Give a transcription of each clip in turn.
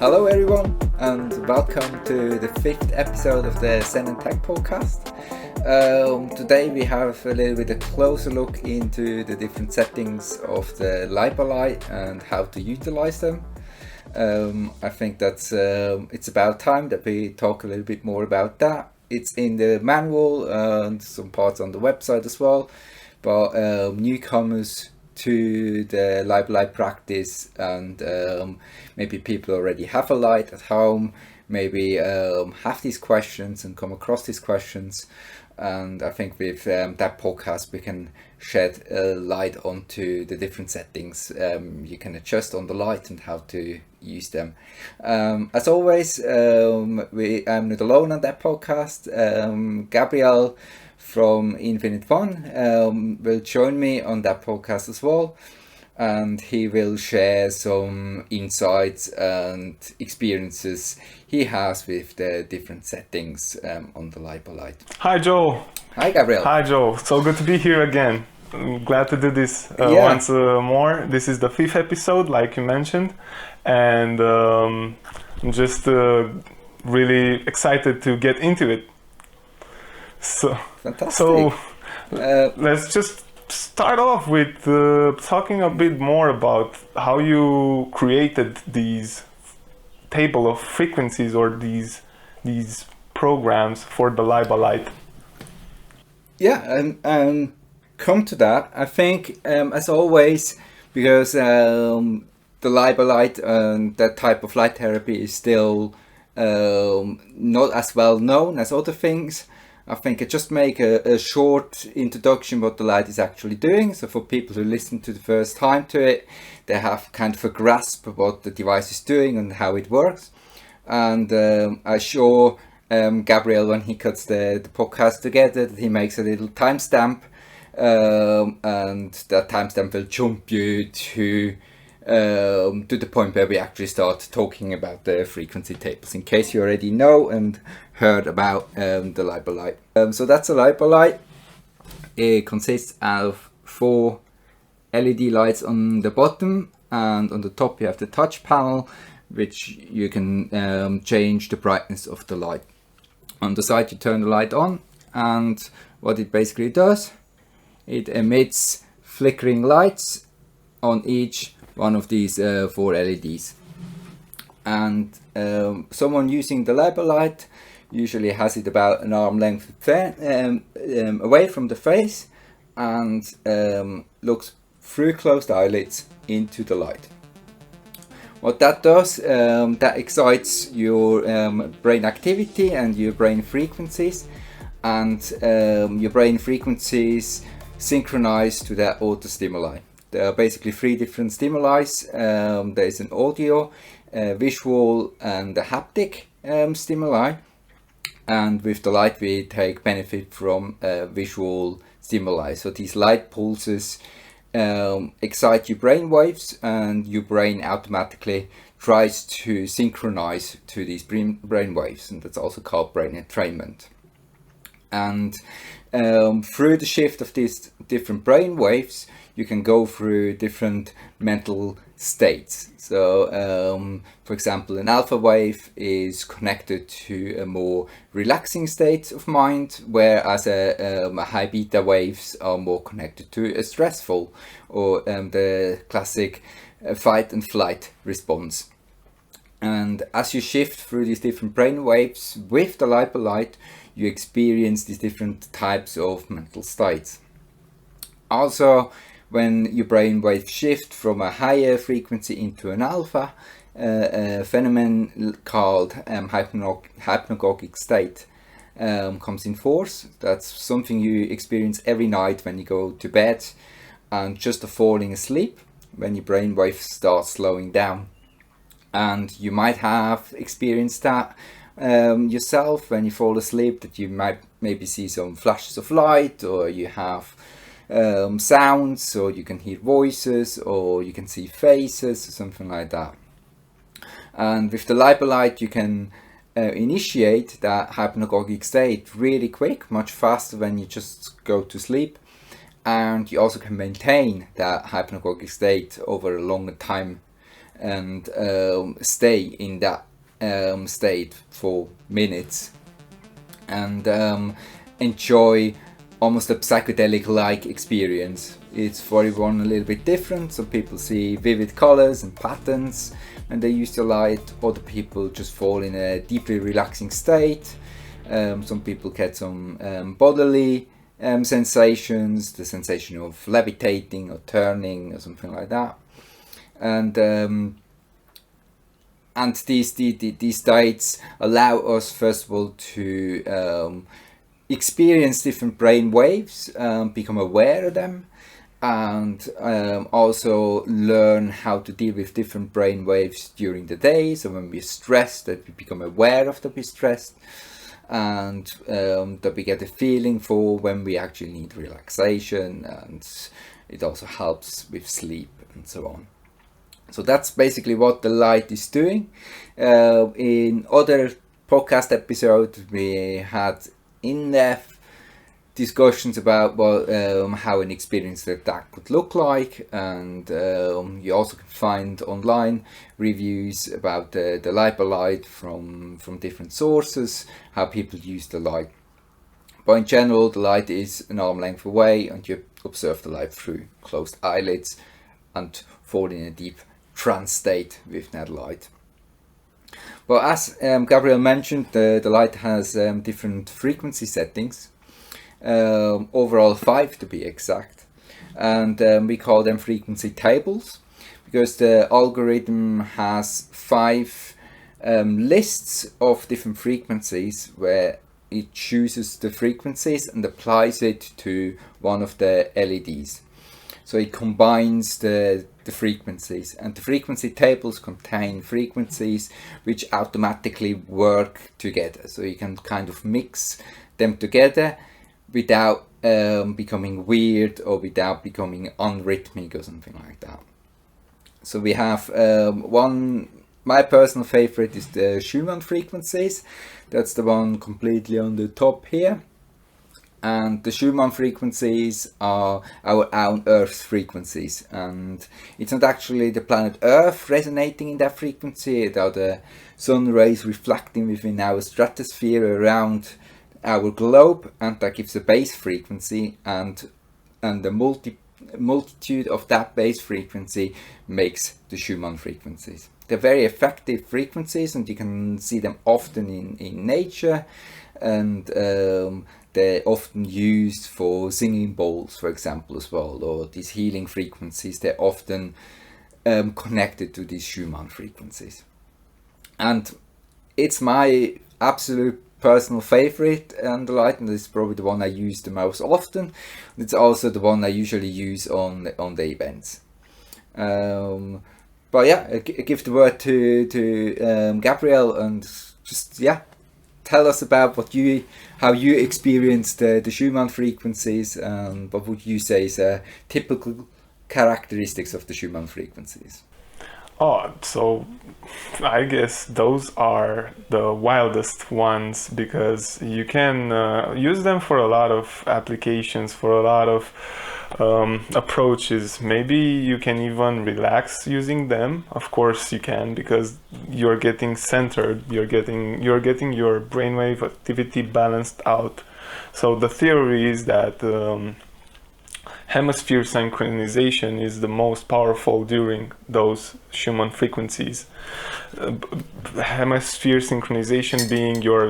Hello, everyone, and welcome to the fifth episode of the Zen and Tech podcast. Today we have a little bit a closer look into the different settings of the LipoLite and how to utilize them. I think that's it's about time that we talk a little bit more about that. It's in the manual and some parts on the website as well, but newcomers to the LipoLite practice and maybe people already have a light at home, maybe have these questions and come across these questions, and I think with that podcast we can shed a light onto the different settings you can adjust on the light and how to use them. As always, I'm not alone on that podcast. Gabriel from Infinite One will join me on that podcast as well, and he will share some insights and experiences he has with the different settings on the LipoLite. Hi Joe. Hi Gabriel. Hi Joe. So good to be here again. I'm glad to do this once more. This is the fifth episode, like you mentioned, and I'm just really excited to get into it. So, Fantastic. So let's just start off with talking a bit more about how you created these table of frequencies or these programs for the LipoLite. Yeah, and come to that. I think, as always, because the LipoLite and that type of light therapy is still not as well known as other things, I think I just make a short introduction what the light is actually doing. So for people who listen to the first time to it, they have kind of a grasp of what the device is doing and how it works. And I show Gabriel, when he cuts the podcast together, that he makes a little timestamp, and that timestamp will jump you to the point where we actually start talking about the frequency tables, in case you already know and heard about the LipoLite. So that's a LipoLite. It consists of 4 LED lights on the bottom, and on the top you have the touch panel, which you can change the brightness of the light. On the side you turn the light on, and what it basically does, it emits flickering lights on each one of these 4 LEDs. And someone using the LipoLite usually has it about an arm length away from the face, and looks through closed eyelids into the light. What that does, that excites your brain activity and your brain frequencies, and your brain frequencies synchronize to that auto stimuli. There are basically 3 different stimuli. There is an audio, visual, and a haptic stimuli. And with the light we take benefit from visual stimuli. So these light pulses excite your brain waves, and your brain automatically tries to synchronize to these brain waves, and that's also called brain entrainment. And through the shift of these different brain waves, you can go through different mental states. So, for example, an alpha wave is connected to a more relaxing state of mind, whereas a high beta waves are more connected to a stressful, or the classic fight and flight response. And as you shift through these different brain waves with the LipoLite, you experience these different types of mental states. Also, when your brain waves shift from a higher frequency into an alpha, a phenomenon called hypnagogic state comes in force. That's something you experience every night when you go to bed and just falling asleep, when your brain waves start slowing down. And you might have experienced that yourself when you fall asleep, that you might maybe see some flashes of light, or you have sounds, or you can hear voices, or you can see faces, or something like that. And with the LipoLite you can initiate that hypnagogic state really quick, much faster than you just go to sleep, and you also can maintain that hypnagogic state over a longer time and stay in that state for minutes and enjoy almost a psychedelic-like experience. It's for everyone a little bit different. Some people see vivid colors and patterns when they use the light. Other people just fall in a deeply relaxing state. Some people get some bodily sensations, the sensation of levitating or turning or something like that. And these states allow us, first of all, to experience different brain waves, become aware of them, and also learn how to deal with different brain waves during the day. So when we're stressed, that we become aware of that we're stressed, and that we get a feeling for when we actually need relaxation, and it also helps with sleep and so on. So that's basically what the light is doing. In other podcast episodes, we had in-depth discussions about how an experience like that could look like, and you also can find online reviews about the LipoLight from different sources, how people use the light. But in general, the light is an arm length away, and you observe the light through closed eyelids and fall in a deep trance state with that light. But as Gabriel mentioned, the light has different frequency settings, overall 5 to be exact, and we call them frequency tables because the algorithm has 5 lists of different frequencies where it chooses the frequencies and applies it to one of the LEDs. So it combines the frequencies, and the frequency tables contain frequencies which automatically work together. So you can kind of mix them together without becoming weird or without becoming unrhythmic or something like that. So we have my personal favorite is the Schumann frequencies. That's the one completely on the top here. And the Schumann frequencies are our own Earth's frequencies, and it's not actually the planet Earth resonating in that frequency, it are the sun rays reflecting within our stratosphere around our globe, and that gives a base frequency, and the multitude of that base frequency makes the Schumann frequencies. They're very effective frequencies, and you can see them often in nature, and they're often used for singing bowls, for example, as well, or these healing frequencies. They're often connected to these Schumann frequencies. And it's my absolute personal favorite, and the light, and it's probably the one I use the most often. It's also the one I usually use on the events. But yeah, I give the word to Gabriel, and just tell us about how you experienced the Schumann frequencies, and what would you say is typical characteristics of the Schumann frequencies? Oh, so I guess those are the wildest ones, because you can use them for a lot of applications, for a lot of approaches. Maybe you can even relax using them. Of course you can, because you're getting centered, you're getting your brainwave activity balanced out. So the theory is that hemisphere synchronization is the most powerful during those Schumann frequencies. Hemisphere synchronization being your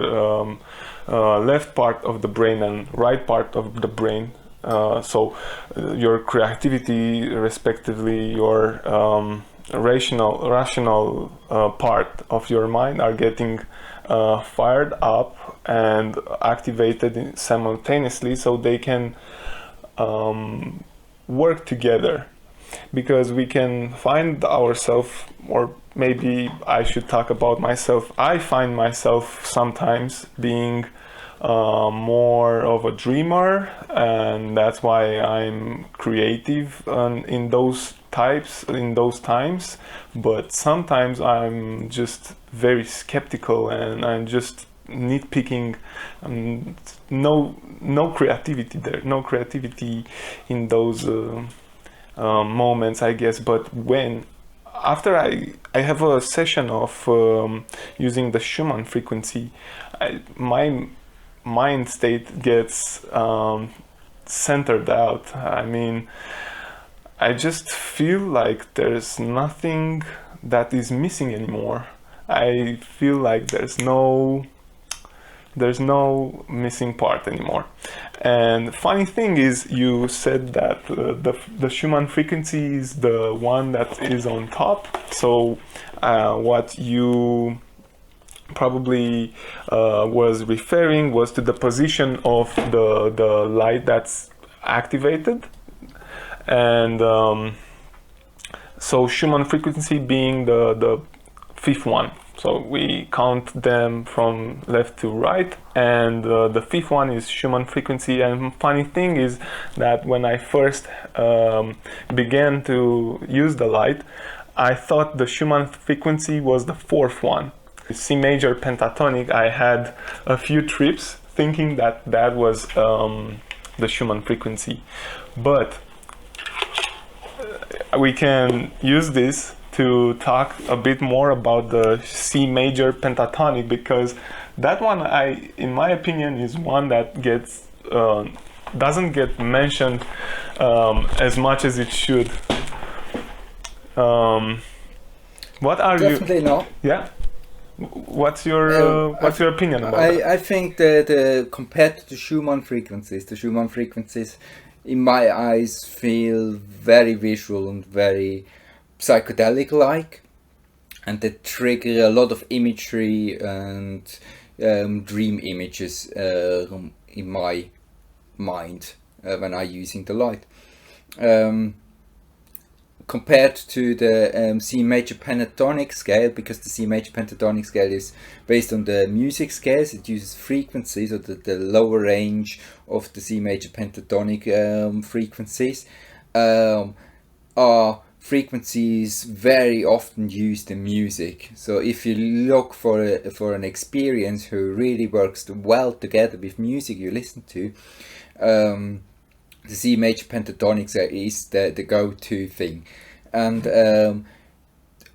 left part of the brain and right part of the brain. So your creativity, respectively, your rational part of your mind are getting fired up and activated simultaneously, so they can work together, because we can find ourselves, or maybe I should talk about myself. I find myself sometimes being more of a dreamer, and that's why I'm creative in those times. But sometimes I'm just very skeptical, and I'm just nitpicking. No creativity there, no creativity in those moments, I guess. But when after I have a session of using the Schumann frequency, my mind state gets centered out. I mean, I just feel like there's nothing that is missing anymore. I feel like there's no missing part anymore. And funny thing is, you said that the Schumann frequency is the one that is on top. So what you probably was referring was to the position of the light that's activated. And so Schumann frequency being the fifth one. So we count them from left to right, and the fifth one is Schumann frequency. And funny thing is that when I first began to use the light, I thought the Schumann frequency was the fourth one. C major pentatonic, I had a few trips thinking that that was the Schumann frequency. But we can use this to talk a bit more about the C major pentatonic, because that one, in my opinion, is one that gets doesn't get mentioned as much as it should. What are Definitely you? not. Yeah. What's your opinion about that? I think that compared to the Schumann frequencies, in my eyes, feel very visual and very psychedelic-like, and they trigger a lot of imagery and dream images in my mind when I'm using the light. Compared to the C major pentatonic scale, because the C major pentatonic scale is based on the music scales, it uses frequencies, or the lower range of the C major pentatonic frequencies are frequencies very often used in music. So if you look for an experience who really works well together with music you listen to, the C major pentatonics is the go-to thing. And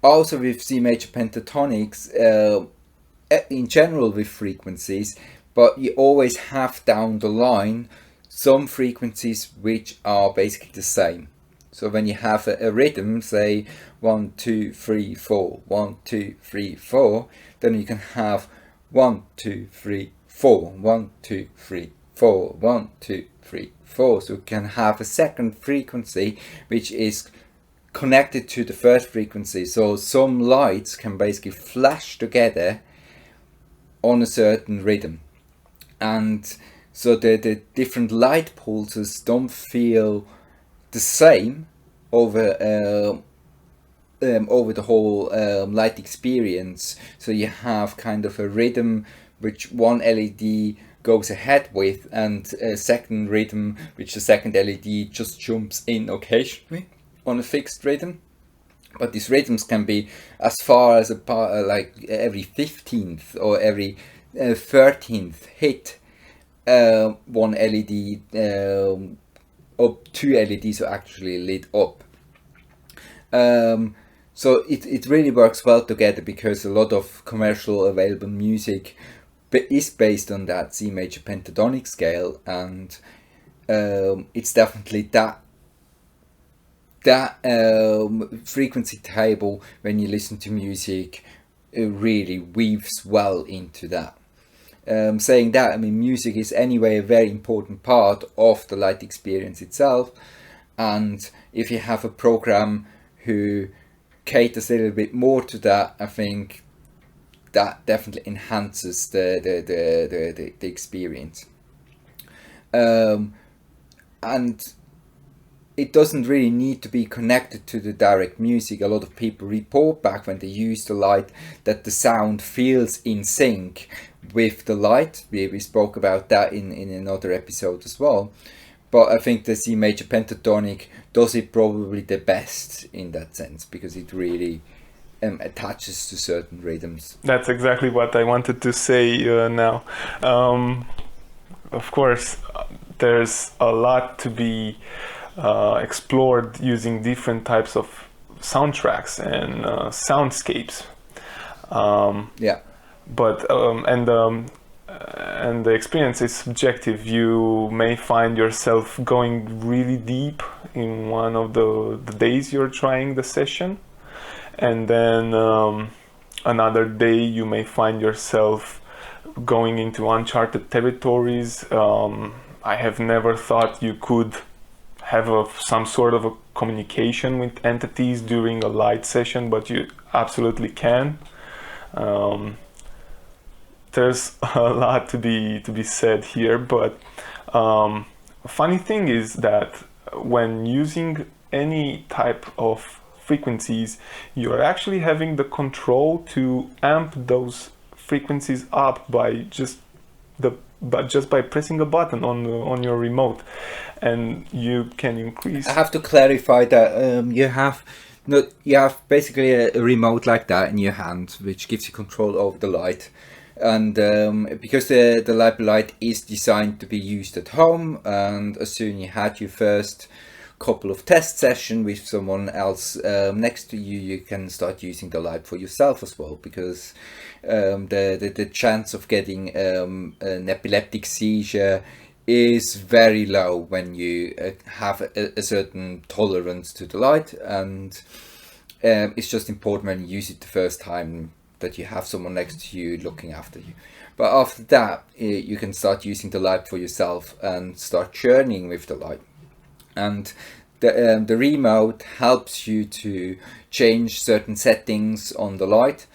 also with C major pentatonics, in general with frequencies, but you always have down the line some frequencies which are basically the same. So when you have a rhythm, say 1, 2, 3, 4, 1, 2, 3, 4, then you can have 1, 2, 3, 4, 1, 2, 3, 4, 1, 2, 3, 4. So you can have a second frequency which is connected to the first frequency. So some lights can basically flash together on a certain rhythm. And so the different light pulses don't feel the same over the whole light experience. So you have kind of a rhythm which one LED goes ahead with, and a second rhythm which the second LED just jumps in occasionally on a fixed rhythm. But these rhythms can be as far as like every 15th or every 13th hit. One LED up, two LEDs are actually lit up. So it really works well together, because a lot of commercial available music is based on that C major pentatonic scale, and it's definitely that frequency table when you listen to music really weaves well into that. Saying that, I mean, music is anyway a very important part of the light experience itself, and if you have a program who caters a little bit more to that, I think that definitely enhances the experience. And it doesn't really need to be connected to the direct music. A lot of people report back when they use the light that the sound feels in sync with the light. We spoke about that in another episode as well. But I think the C major pentatonic does it probably the best in that sense, because it really attaches to certain rhythms. That's exactly what I wanted to say now. Of course, there's a lot to be explored using different types of soundtracks and soundscapes. Yeah. But and the experience is subjective. You may find yourself going really deep in one of the days you're trying the session, and then another day you may find yourself going into uncharted territories. I have never thought you could have some sort of a communication with entities during a light session, but you absolutely can. There's a lot to be said here, but funny thing is that when using any type of frequencies, you're actually having the control to amp those frequencies up just by pressing a button on your remote, and you can increase. I have to clarify that you have basically a remote like that in your hand, which gives you control over the light. And because the LipoLight is designed to be used at home, and as soon you had your first couple of test sessions with someone else next to you, you can start using the light for yourself as well, because the chance of getting an epileptic seizure is very low when you have a certain tolerance to the light, and it's just important when you use it the first time that you have someone next to you looking after you. But after that, you can start using the light for yourself and start churning with the light. And the remote helps you to change certain settings on the light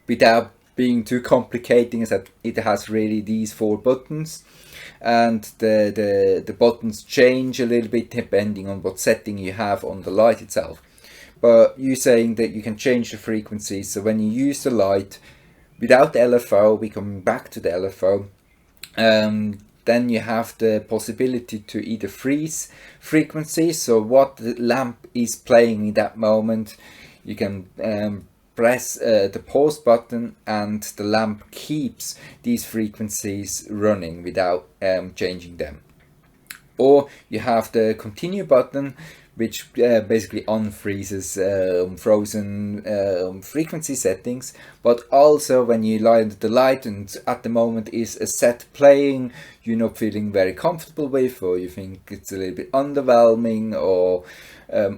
without being too complicating. Is that it has really these 4 buttons, and the buttons change a little bit depending on what setting you have on the light itself. But you're saying that you can change the frequency, so when you use the light without the LFO, we come back to the LFO, then you have the possibility to either freeze frequency, so what the lamp is playing in that moment, you can press the pause button and the lamp keeps these frequencies running without changing them. Or you have the continue button, which basically unfreezes frozen frequency settings, but also when you light the light and at the moment is a set playing you're not feeling very comfortable with, or you think it's a little bit underwhelming or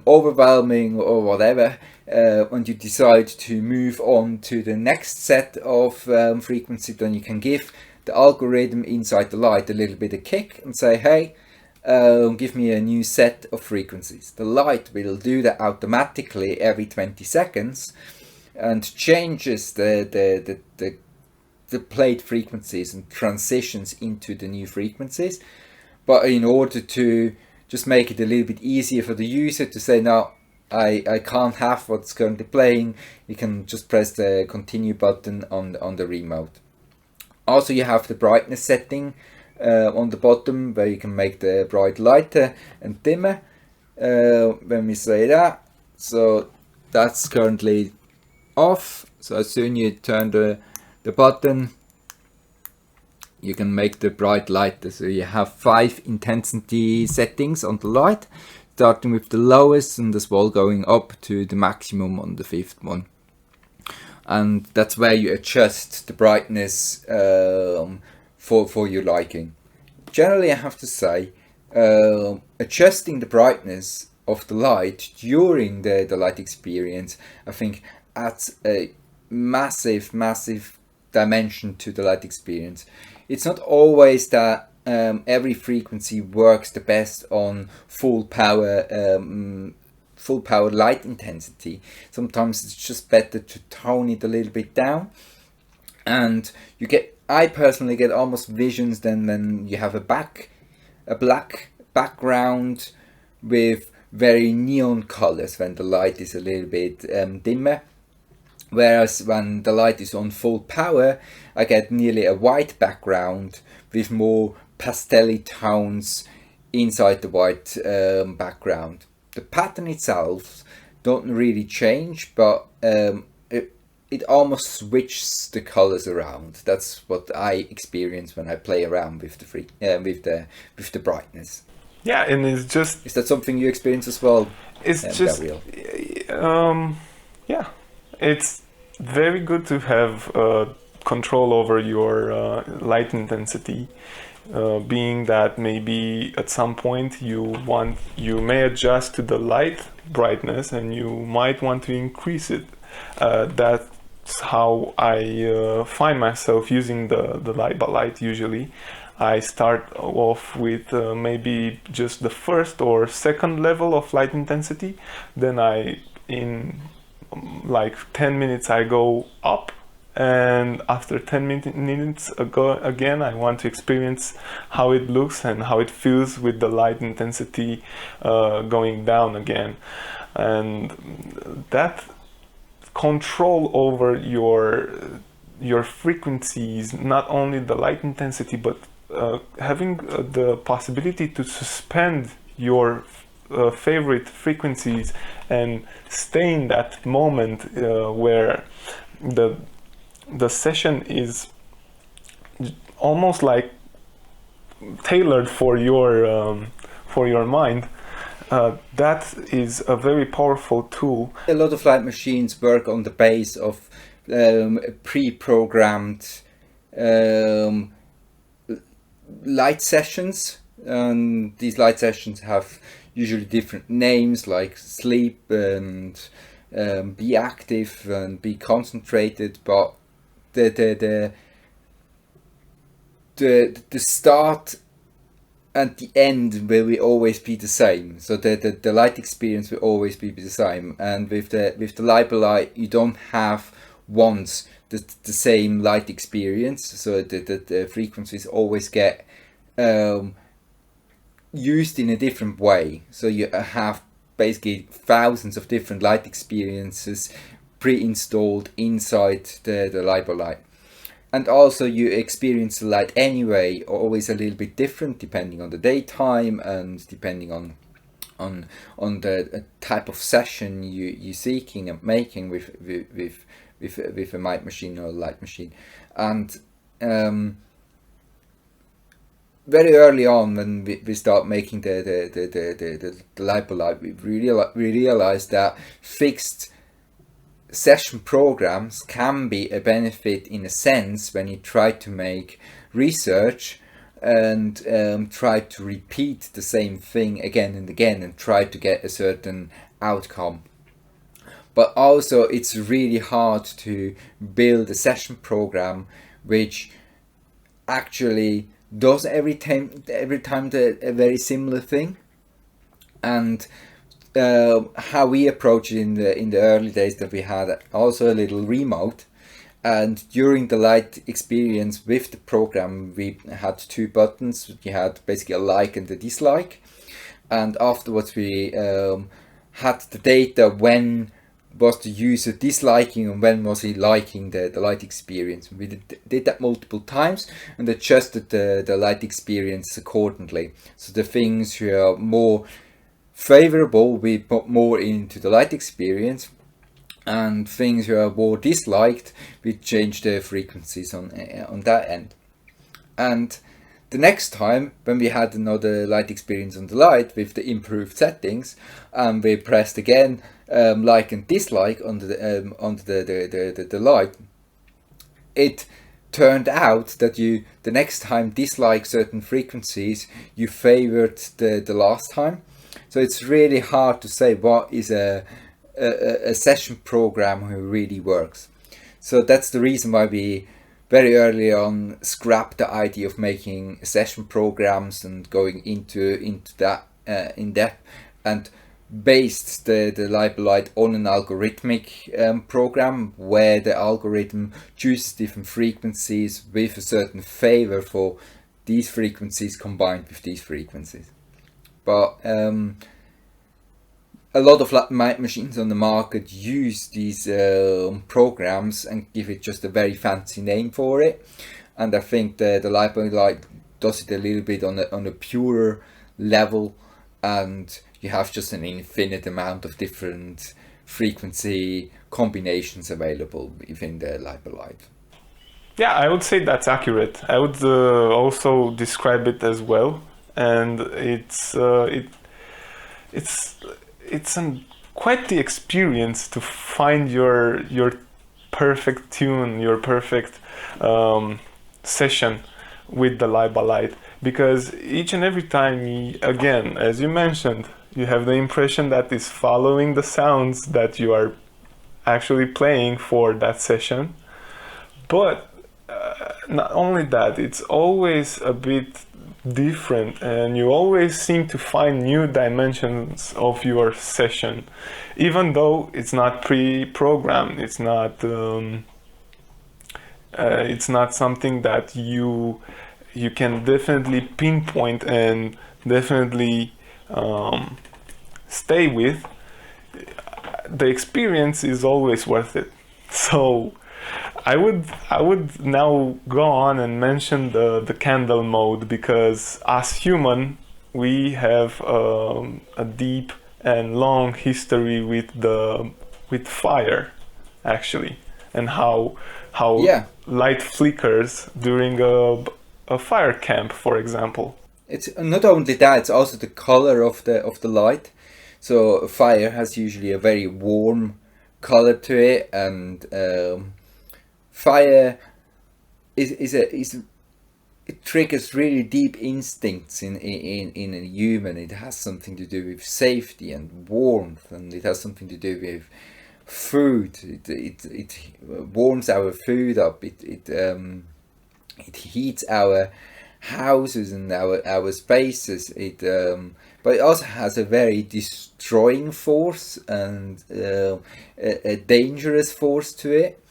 overwhelming or whatever, and you decide to move on to the next set of frequency, then you can give the algorithm inside the light a little bit of kick and say, hey, give me a new set of frequencies. The light will do that automatically every 20 seconds and changes the played frequencies and transitions into the new frequencies. But in order to just make it a little bit easier for the user to say, no, I can't have what's currently playing, you can just press the continue button on the remote. Also, you have the brightness setting on the bottom, where you can make the bright lighter and dimmer. When we say that, so that's currently off, so as soon you turn the button, you can make the bright lighter. So you have 5 intensity settings on the light, starting with the lowest and as well going up to the maximum on the 5th one. And that's where you adjust the brightness for your liking. Generally, I have to say, adjusting the brightness of the light during the light experience, I think adds a massive dimension to the light experience. It's not always that every frequency works the best on full power light intensity. Sometimes it's just better to tone it a little bit down, and I personally get almost visions then when you have a black background with very neon colors when the light is a little bit dimmer. Whereas when the light is on full power, I get nearly a white background with more pastel tones inside the white background. The pattern itself don't really change, but it almost switches the colors around. That's what I experience when I play around with the brightness. Yeah, and it's just... Is that something you experience as well? It's just... Gabriel? Yeah, it's very good to have control over your light intensity. Being that maybe at some point you may adjust to the light brightness and you might want to increase it. That's how I find myself using the light usually. I start off with maybe just the first or second level of light intensity. Then in like 10 minutes I go up, and after 10 minutes again I want to experience how it looks and how it feels with the light intensity going down again. And that control over your frequencies, not only the light intensity, but having the possibility to suspend your favorite frequencies and stay in that moment where the session is almost like tailored for your mind. That is a very powerful tool. A lot of light machines work on the base of pre-programmed light sessions, and these light sessions have usually different names like sleep and be active and be concentrated, but the start and the end will always be the same. So the light experience will always be the same. And with the LipoLight, you don't have once the same light experience. So the frequencies always get used in a different way. So you have basically thousands of different light experiences pre-installed inside the LipoLight. And also you experience the light anyway, always a little bit different depending on the daytime and depending on the type of session you're seeking and making with a light machine or a light machine. And very early on, when we start making the LipoLight, we realized that fixed session programs can be a benefit in a sense when you try to make research and try to repeat the same thing again and again and try to get a certain outcome. But also it's really hard to build a session program which actually does every time a very similar thing. And how we approach it in the early days, that we had also a little remote, and during the light experience with the program we had two buttons. We had basically a like and a dislike, and afterwards we had the data when was the user disliking and when was he liking the light experience. We did that multiple times and adjusted the light experience accordingly. So the things who are more favorable we put more into the light experience, and things who are more disliked we change the frequencies on that end. And the next time when we had another light experience on the light with the improved settings, we pressed again like and dislike on the light, it turned out that you the next time dislike certain frequencies you favored the last time. So it's really hard to say what is a session program who really works. So that's the reason why we very early on scrapped the idea of making session programs and going into that in depth, and based the LipoLight on an algorithmic program where the algorithm chooses different frequencies with a certain favor for these frequencies combined with these frequencies. But a lot of light machines on the market use these programs and give it just a very fancy name for it. And I think the LipoLight does it a little bit on a purer level, and you have just an infinite amount of different frequency combinations available within the LipoLight. Yeah, I would say that's accurate. I would also describe it as well. and it's quite the experience to find your perfect tune, your perfect session with the Liba Light, because each and every time, again, as you mentioned, you have the impression that is following the sounds that you are actually playing for that session. But not only that, it's always a bit different, and you always seem to find new dimensions of your session, even though it's not pre-programmed. It's not something that you can definitely pinpoint and definitely stay with. The experience is always worth it. So I would now go on and mention the candle mode, because as human we have a deep and long history with fire, actually, and how Yeah, light flickers during a fire camp, for example. it's not only that; it's also the color of the light. So fire has usually a very warm color to it, and fire is it triggers really deep instincts in a human. It has something to do with safety and warmth, and it has something to do with food. It warms our food up. It heats our houses and our spaces. But it also has a very destroying force and a dangerous force to it.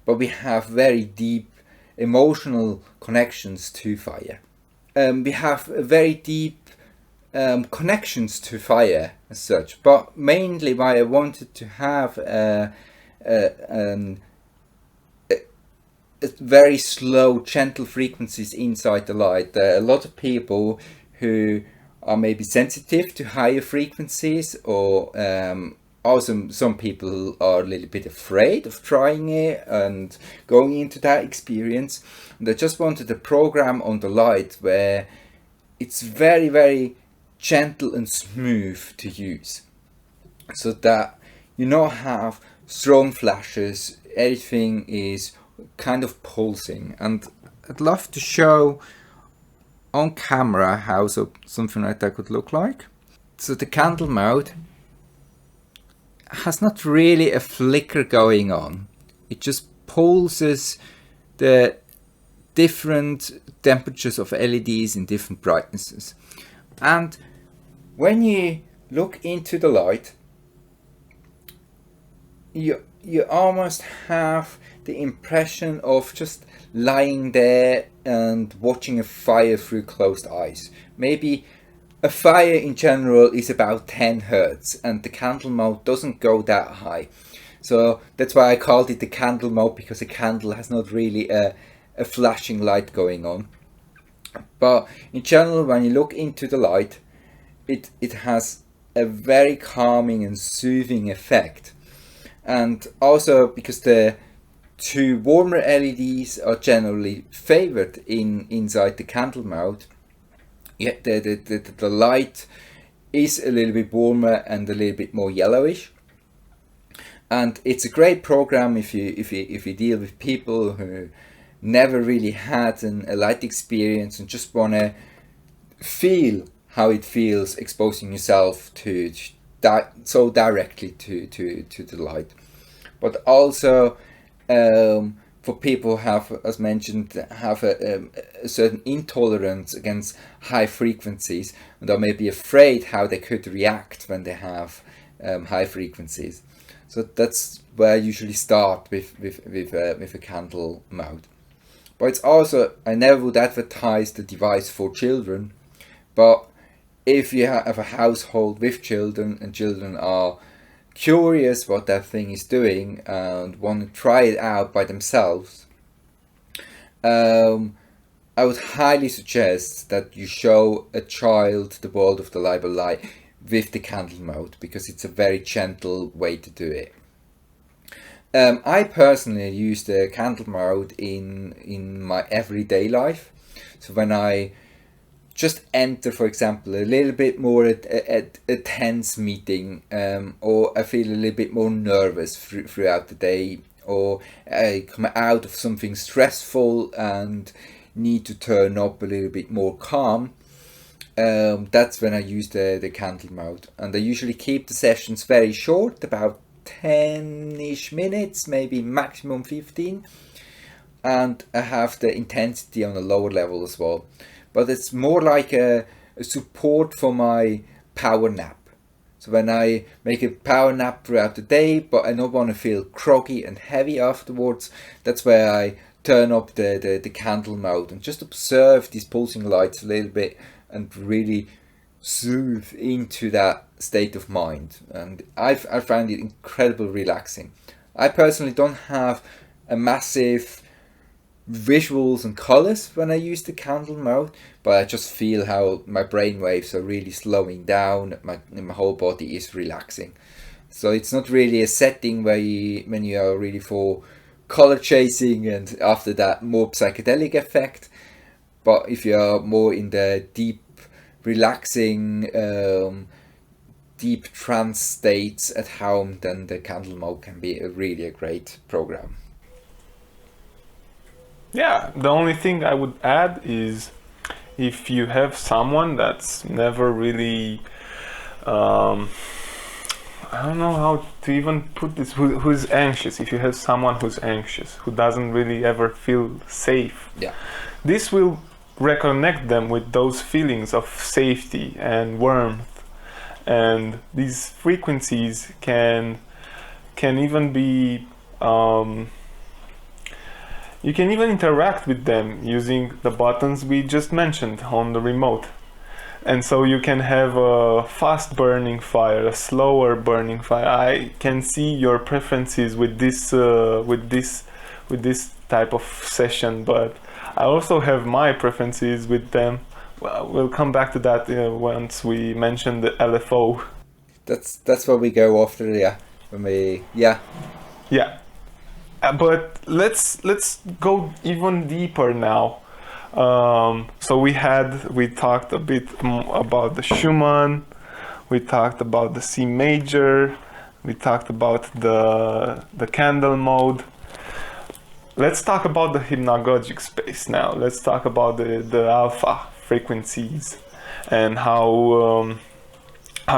But we have very deep emotional connections to fire. We have very deep connections to fire as such. But mainly why I wanted to have a very slow, gentle frequencies inside the light. There are a lot of people who are maybe sensitive to higher frequencies, or also some people are a little bit afraid of trying it and going into that experience. And I just wanted a program on the light where it's very, very gentle and smooth to use, so that you not have strong flashes. Everything is kind of pulsing, and I'd love to show on camera how something like that could look like. So the candle mode has not really a flicker going on. It just pulses the different temperatures of LEDs in different brightnesses. And when you look into the light, you almost have the impression of just lying there and watching a fire through closed eyes. Maybe a fire in general is about 10 hertz, and the candle mode doesn't go that high. So that's why I called it the candle mode, because a candle has not really a flashing light going on. But in general, when you look into the light, it has a very calming and soothing effect. And also because the two warmer LEDs are generally favored inside the candle mode, yeah, the light is a little bit warmer and a little bit more yellowish. And it's a great program if you deal with people who never really had a light experience and just want to feel how it feels exposing yourself to so directly to the light. But also for people who have, as mentioned, have a certain intolerance against high frequencies, and are maybe afraid how they could react when they have high frequencies. So that's where I usually start with a candle mode. But it's also, I never would advertise the device for children, but if you have a household with children and children are curious what that thing is doing and want to try it out by themselves, I would highly suggest that you show a child the world of the Liba Light with the candle mode, because it's a very gentle way to do it. I personally use the candle mode in my everyday life. So when I just enter, for example, a little bit more at a tense meeting, or I feel a little bit more nervous throughout the day, or I come out of something stressful and need to turn up a little bit more calm, that's when I use the candle mode. And I usually keep the sessions very short, about 10-ish minutes, maybe maximum 15, and I have the intensity on a lower level as well. But it's more like a support for my power nap. So when I make a power nap throughout the day, but I don't want to feel groggy and heavy afterwards, that's where I turn up the candle mode and just observe these pulsing lights a little bit and really soothe into that state of mind. And I found it incredibly relaxing. I personally don't have a massive visuals and colors when I use the candle mode, but I just feel how my brain waves are really slowing down, my whole body is relaxing. So it's not really a setting where when you are really for color chasing and after that more psychedelic effect, but if you are more in the deep relaxing deep trance states at home, then the candle mode can be really a great program. Yeah, the only thing I would add is if you have someone that's never really, I don't know how to even put this, who's anxious, if you have someone who's anxious, who doesn't really ever feel safe, this will reconnect them with those feelings of safety and warmth. And these frequencies can even be, you can even interact with them using the buttons we just mentioned on the remote. And so you can have a fast burning fire, a slower burning fire. I can see your preferences with this type of session, but I also have my preferences with them. Well, we'll come back to that once we mention the LFO. That's where we go after, yeah. But let's go even deeper now. So we talked a bit about the Schumann, we talked about the C major, we talked about the candle mode. Let's talk about the hypnagogic space now. Let's talk about the alpha frequencies and how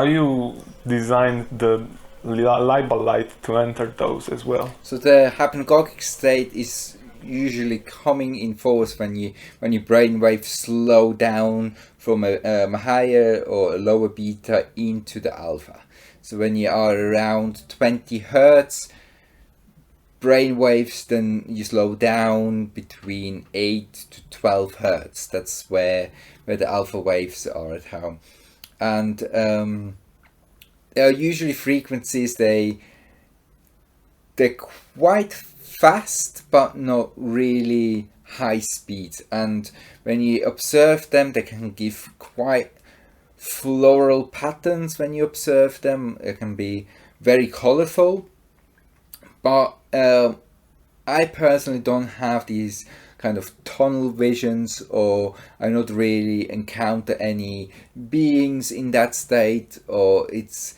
you designed the LiBa to enter those as well. So the hypnagogic state is usually coming in force when your brain waves slow down from a higher or a lower beta into the alpha. So when you are around 20 hertz brain waves, then you slow down between 8 to 12 hertz. That's where the alpha waves are at home. And they are usually frequencies, they're quite fast but not really high speed, and when you observe them they can give quite floral patterns. When you observe them it can be very colorful, but I personally don't have these kind of tunnel visions, or I not really encounter any beings in that state, or it's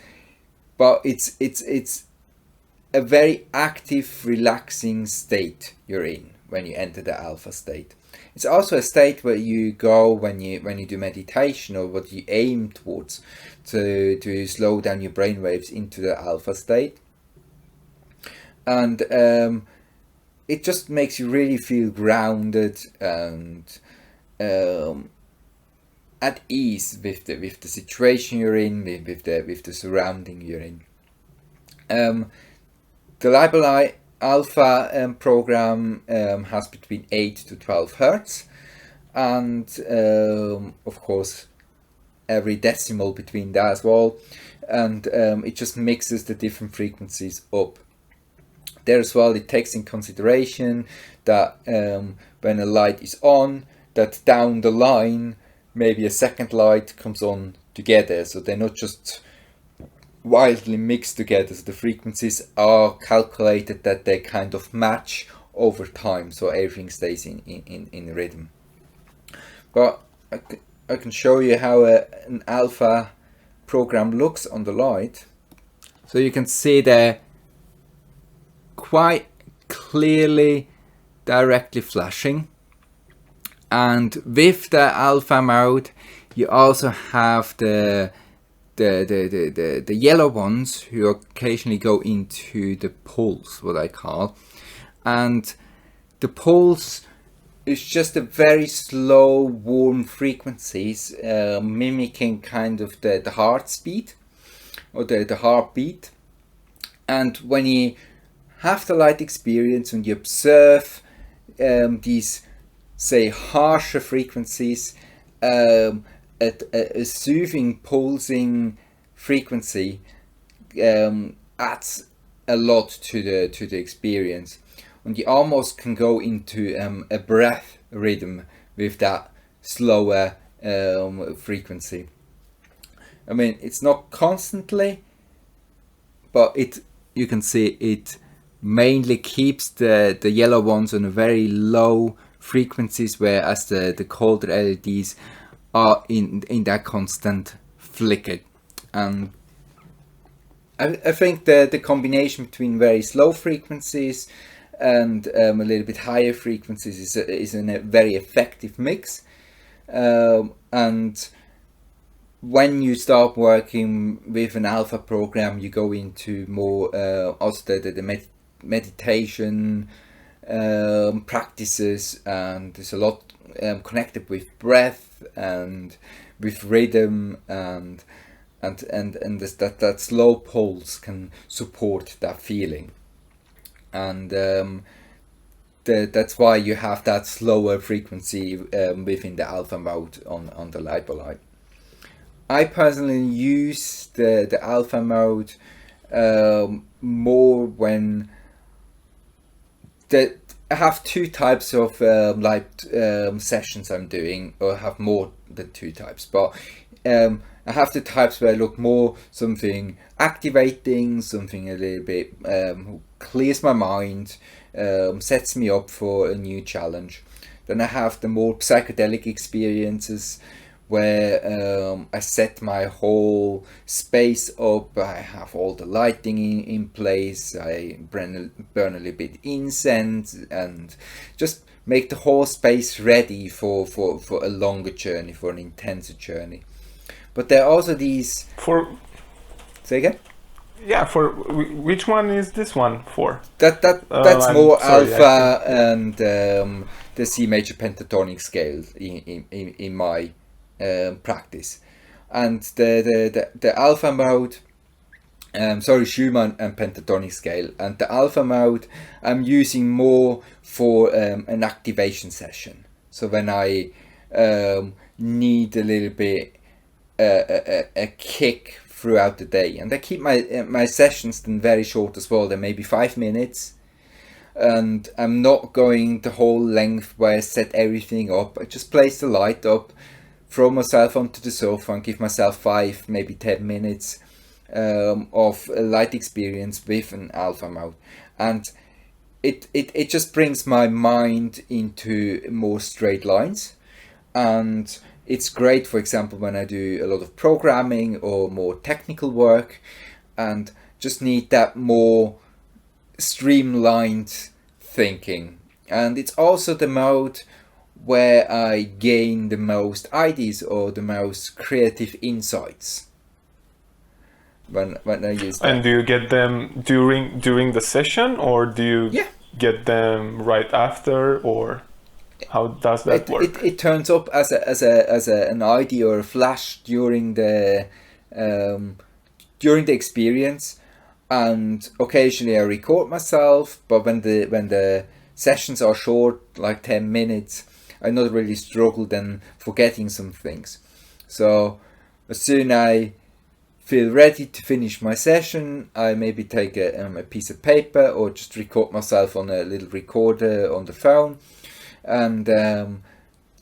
a very active, relaxing state you're in when you enter the alpha state. It's also a state where you go when you do meditation, or what you aim towards, to slow down your brain waves into the alpha state. And it just makes you really feel grounded and at ease with the situation you're in, with the surrounding you're in. The LiBa Alpha program has between 8 to 12 hertz, and of course every decimal between that as well, and it just mixes the different frequencies up. There as well, it takes in consideration that when a light is on, that down the line maybe a second light comes on together, so they're not just wildly mixed together. So the frequencies are calculated that they kind of match over time, so everything stays in rhythm. But I can show you how an alpha program looks on the light. So you can see there quite clearly directly flashing, and with the alpha mode you also have the yellow ones who occasionally go into the pulse, what I call, and the pulse is just a very slow warm frequencies, mimicking kind of the heart speed or the heartbeat. And when you have the light experience and you observe these, say, harsher frequencies at a soothing pulsing frequency, adds a lot to the experience, and you almost can go into a breath rhythm with that slower frequency. I mean, it's not constantly, but you can see it mainly keeps the yellow ones on a very low frequencies, whereas the colder LEDs are in that constant flicker. And I think the combination between very slow frequencies and a little bit higher frequencies is a very effective mix. And when you start working with an alpha program, you go into more also the meditation practices, and there's a lot connected with breath and with rhythm, and that slow pulse can support that feeling, and that's why you have that slower frequency within the alpha mode on the LipoLight. I personally use the alpha mode more when I have two types of light sessions I'm doing, or I have more than two types, but I have the types where I look more something activating, something a little bit clears my mind, sets me up for a new challenge. Then I have the more psychedelic experiences where I set my whole space up, I have all the lighting in place, I burn a little bit incense and just make the whole space ready for a longer journey, for an intenser journey. But there are also these... Say again? Yeah, for which one is this one for? That's more sorry, alpha and the C major pentatonic scale in my practice, and the alpha mode, Schumann and pentatonic scale, and the alpha mode I'm using more for an activation session. So when I need a little bit a kick throughout the day, and I keep my sessions then very short as well. They're maybe 5 minutes, and I'm not going the whole length where I set everything up. I just place the light up, throw myself onto the sofa, and give myself 5, maybe 10 minutes of a light experience with an alpha mode, and it just brings my mind into more straight lines. And it's great, for example, when I do a lot of programming or more technical work and just need that more streamlined thinking. And it's also the mode where I gain the most ideas or the most creative insights when I use that. And do you get them during the session, or do you get them right after, or how does that work? It turns up as an idea or a flash during the experience, and occasionally I record myself. But when the sessions are short, like 10 minutes, I not really struggle then forgetting some things. So as soon as I feel ready to finish my session, I maybe take a piece of paper or just record myself on a little recorder on the phone, and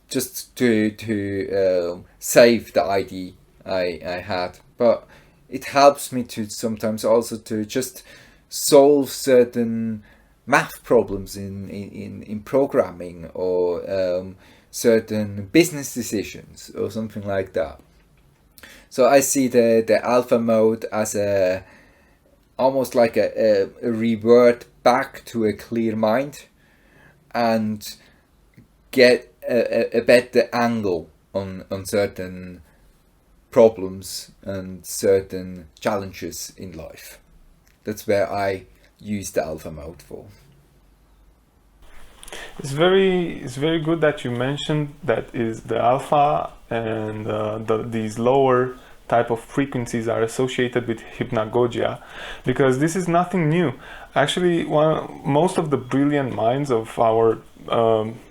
just to save the ID I had. But it helps me to sometimes also to just solve certain math problems in programming, or certain business decisions or something like that. So I see the alpha mode as almost like a revert back to a clear mind and get a better angle on certain problems and certain challenges in life. That's where I use the alpha mode for. It's very good that you mentioned that is the alpha and these lower type of frequencies are associated with hypnagogia, because this is nothing new. Actually, most of the brilliant minds of our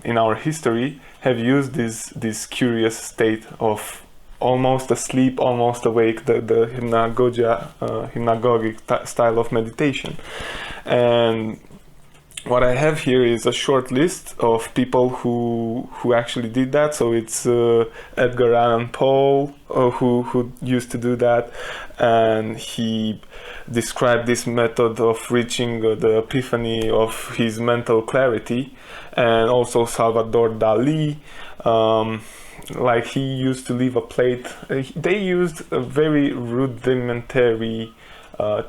in our history have used this curious state of almost asleep, almost awake, the hypnagogic style of meditation. And what I have here is a short list of people who actually did that. So it's Edgar Allan Poe who used to do that, and he described this method of reaching the epiphany of his mental clarity. And also Salvador Dali, like he used to leave a plate. They used a very rudimentary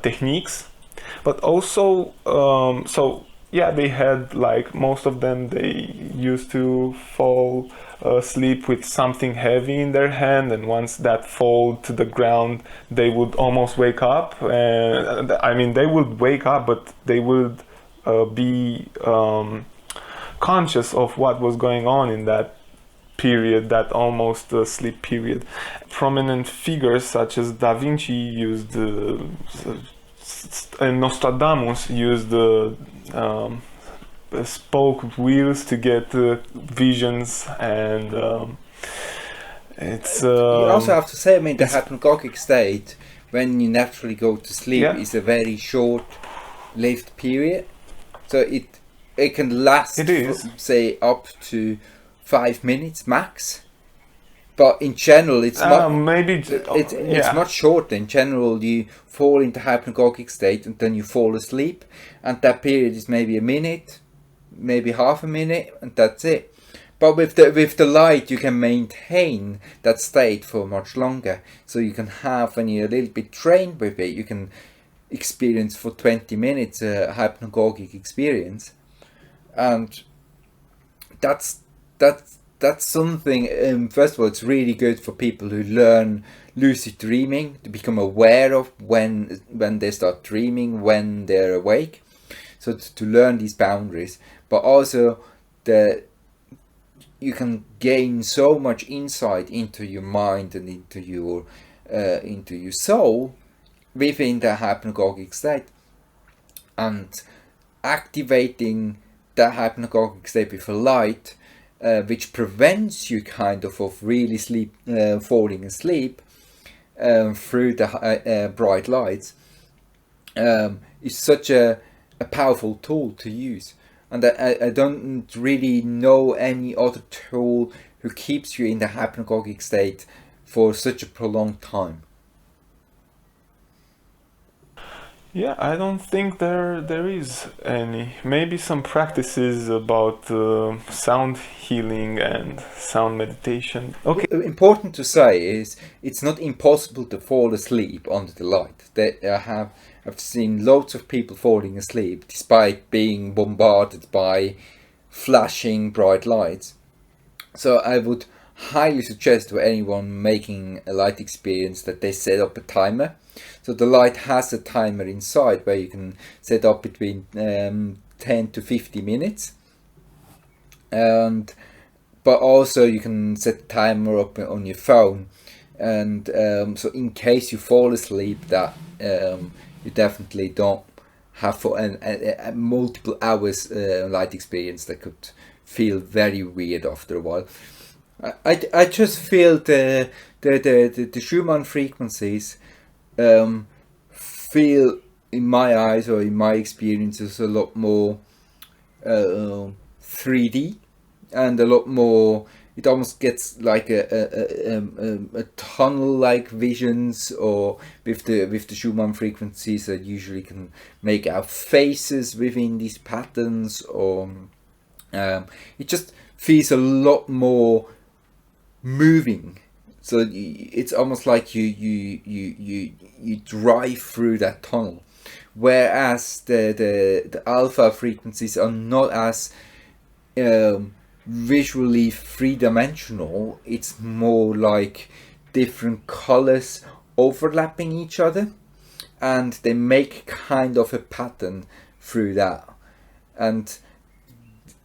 techniques, but also so yeah, they had, like, most of them, they used to fall asleep with something heavy in their hand, and once that fall to the ground, they would almost wake up. And I mean, they would wake up, but they would be conscious of what was going on in that period, that almost sleep period. Prominent figures such as Da Vinci used and Nostradamus used spoke wheels to get visions, and it's you also have to say, I mean, the hypnagogic state, when you naturally go to sleep, is a very short-lived period. So it can last, say, up to 5 minutes max. But in general, it's it's much shorter. In general, you fall into hypnagogic state and then you fall asleep, and that period is maybe a minute, maybe half a minute, and that's it. But with the light, you can maintain that state for much longer. So you can have, when you're a little bit trained with it, you can experience for 20 minutes a hypnagogic experience, and that's something. First of all, it's really good for people who learn lucid dreaming, to become aware of when they start dreaming, when they're awake. So to learn these boundaries, but also you can gain so much insight into your mind and into your soul within the hypnagogic state, and activating that hypnagogic state with a light, which prevents you kind of really falling asleep through the bright lights, is such a powerful tool to use. And I don't really know any other tool who keeps you in the hypnagogic state for such a prolonged time. Yeah, I don't think there is any. Maybe some practices about sound healing and sound meditation. Okay. Important to say is it's not impossible to fall asleep under the light. I've seen loads of people falling asleep despite being bombarded by flashing bright lights. So I would highly suggest to anyone making a light experience that they set up a timer. So the light has a timer inside where you can set up between 10 to 50 minutes. But also you can set the timer up on your phone. And so in case you fall asleep, that you definitely don't have for a multiple hours light experience that could feel very weird after a while. I just feel the Schumann frequencies feel, in my eyes or in my experiences, a lot more 3D and a lot more. It almost gets like a tunnel-like visions, or with the Schumann frequencies that usually can make out faces within these patterns, or It just feels a lot more moving. So it's almost like you drive through that tunnel, whereas the alpha frequencies are not as visually three-dimensional. It's more like different colors overlapping each other, and they make kind of a pattern through that. And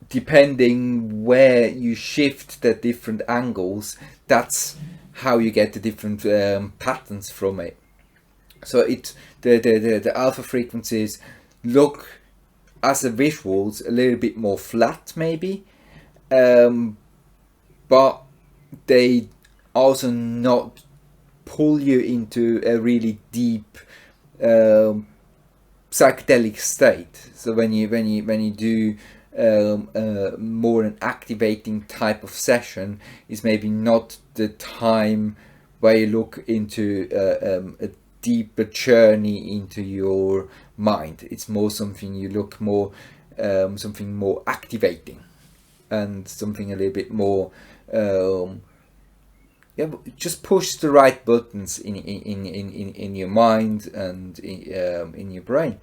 depending where you shift the different angles, that's how you get the different patterns from it. So the alpha frequencies look, as a visuals, a little bit more flat maybe, but they also not pull you into a really deep psychedelic state. So when you do more an activating type of session, is maybe not the time where you look into a deeper journey into your mind. It's more something you look more something more activating, and something a little bit more just push the right buttons in your mind and in your brain.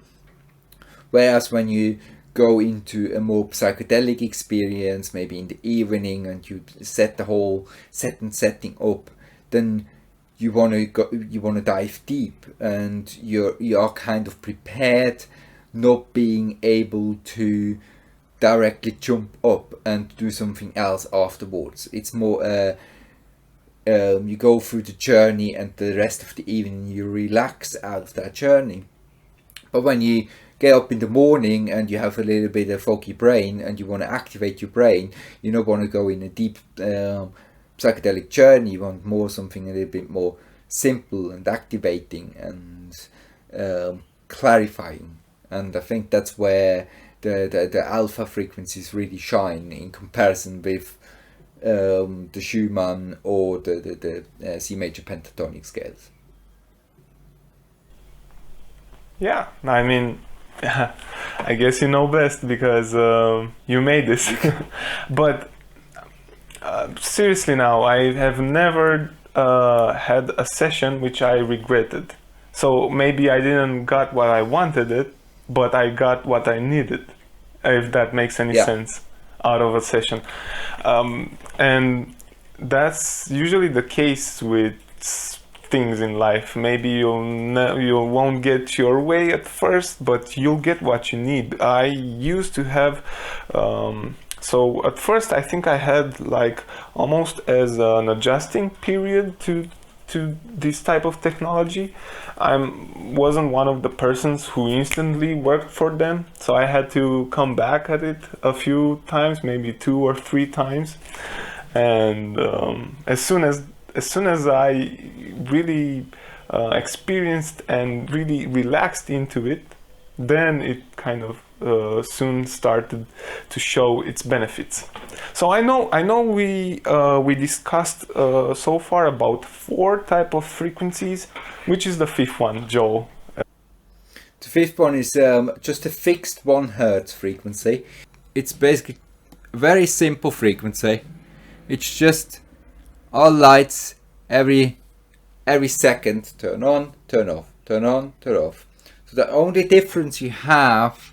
Whereas when you go into a more psychedelic experience, maybe in the evening, and you set the whole setting up, then you want to dive deep, and you are kind of prepared, not being able to directly jump up and do something else afterwards. It's more you go through the journey, and the rest of the evening you relax out of that journey. But when you get up in the morning and you have a little bit of foggy brain and you want to activate your brain, you don't want to go in a deep psychedelic journey. You want more something a little bit more simple and activating and clarifying. And I think that's where the alpha frequencies really shine in comparison with the Schumann or the C major pentatonic scales. Yeah, I mean, I guess you know best because you made this. But seriously now, I have never had a session which I regretted. So maybe I didn't got what I wanted it, but I got what I needed, if that makes any sense, out of a session. And that's usually the case with things in life. Maybe you won't get your way at first, but you'll get what you need. I used to have so at first I think I had like almost as an adjusting period to this type of technology. I wasn't one of the persons who instantly worked for them, so I had to come back at it a few times, maybe 2 or 3 times. And as soon as I really experienced and really relaxed into it, then it kind of soon started to show its benefits. So I know we discussed so far about 4 type of frequencies. Which is the 5th one, Joel? The 5th one is just a fixed 1 Hertz frequency. It's basically a very simple frequency. It's just all lights every second turn on, turn off, turn on, turn off. So the only difference you have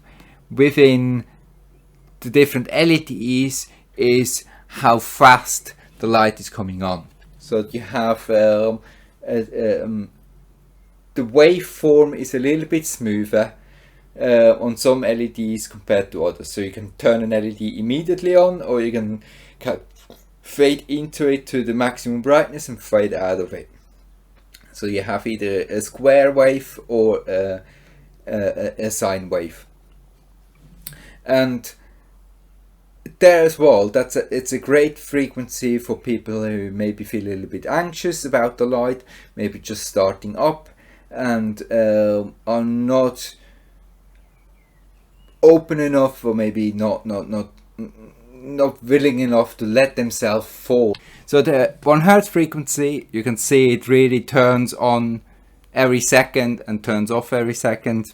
within the different LEDs is how fast the light is coming on. So you have the waveform is a little bit smoother on some LEDs compared to others. So you can turn an LED immediately on, or you can fade into it to the maximum brightness and fade out of it. So you have either a square wave or a sine wave. And there as well, it's a great frequency for people who maybe feel a little bit anxious about the light, maybe just starting up, and are not open enough, or maybe not willing enough to let themselves fall. So the 1 Hertz frequency, you can see it really turns on every second and turns off every second,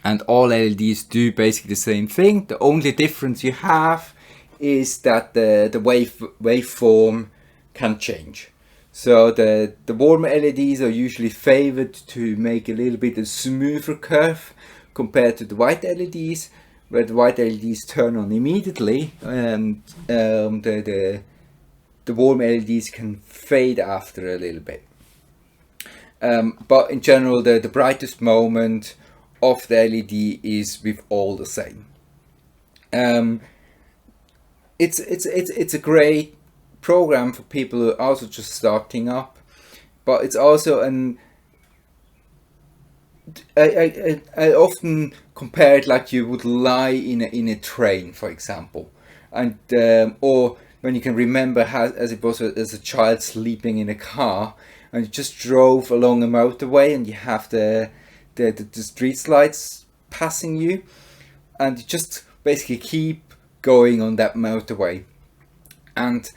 and all LEDs do basically the same thing. The only difference you have is that the waveform can change. So the warm LEDs are usually favored to make a little bit of smoother curve compared to the white LEDs, where the white LEDs turn on immediately, and the warm LEDs can fade after a little bit. But in general, the brightest moment of the LED is with all the same. It's a great program for people who are also just starting up, but it's also I often compare it like you would lie in a train, for example, and or when you can remember as it was as a child sleeping in a car, and you just drove along a motorway and you have the street lights passing you, and you just basically keep going on that motorway, and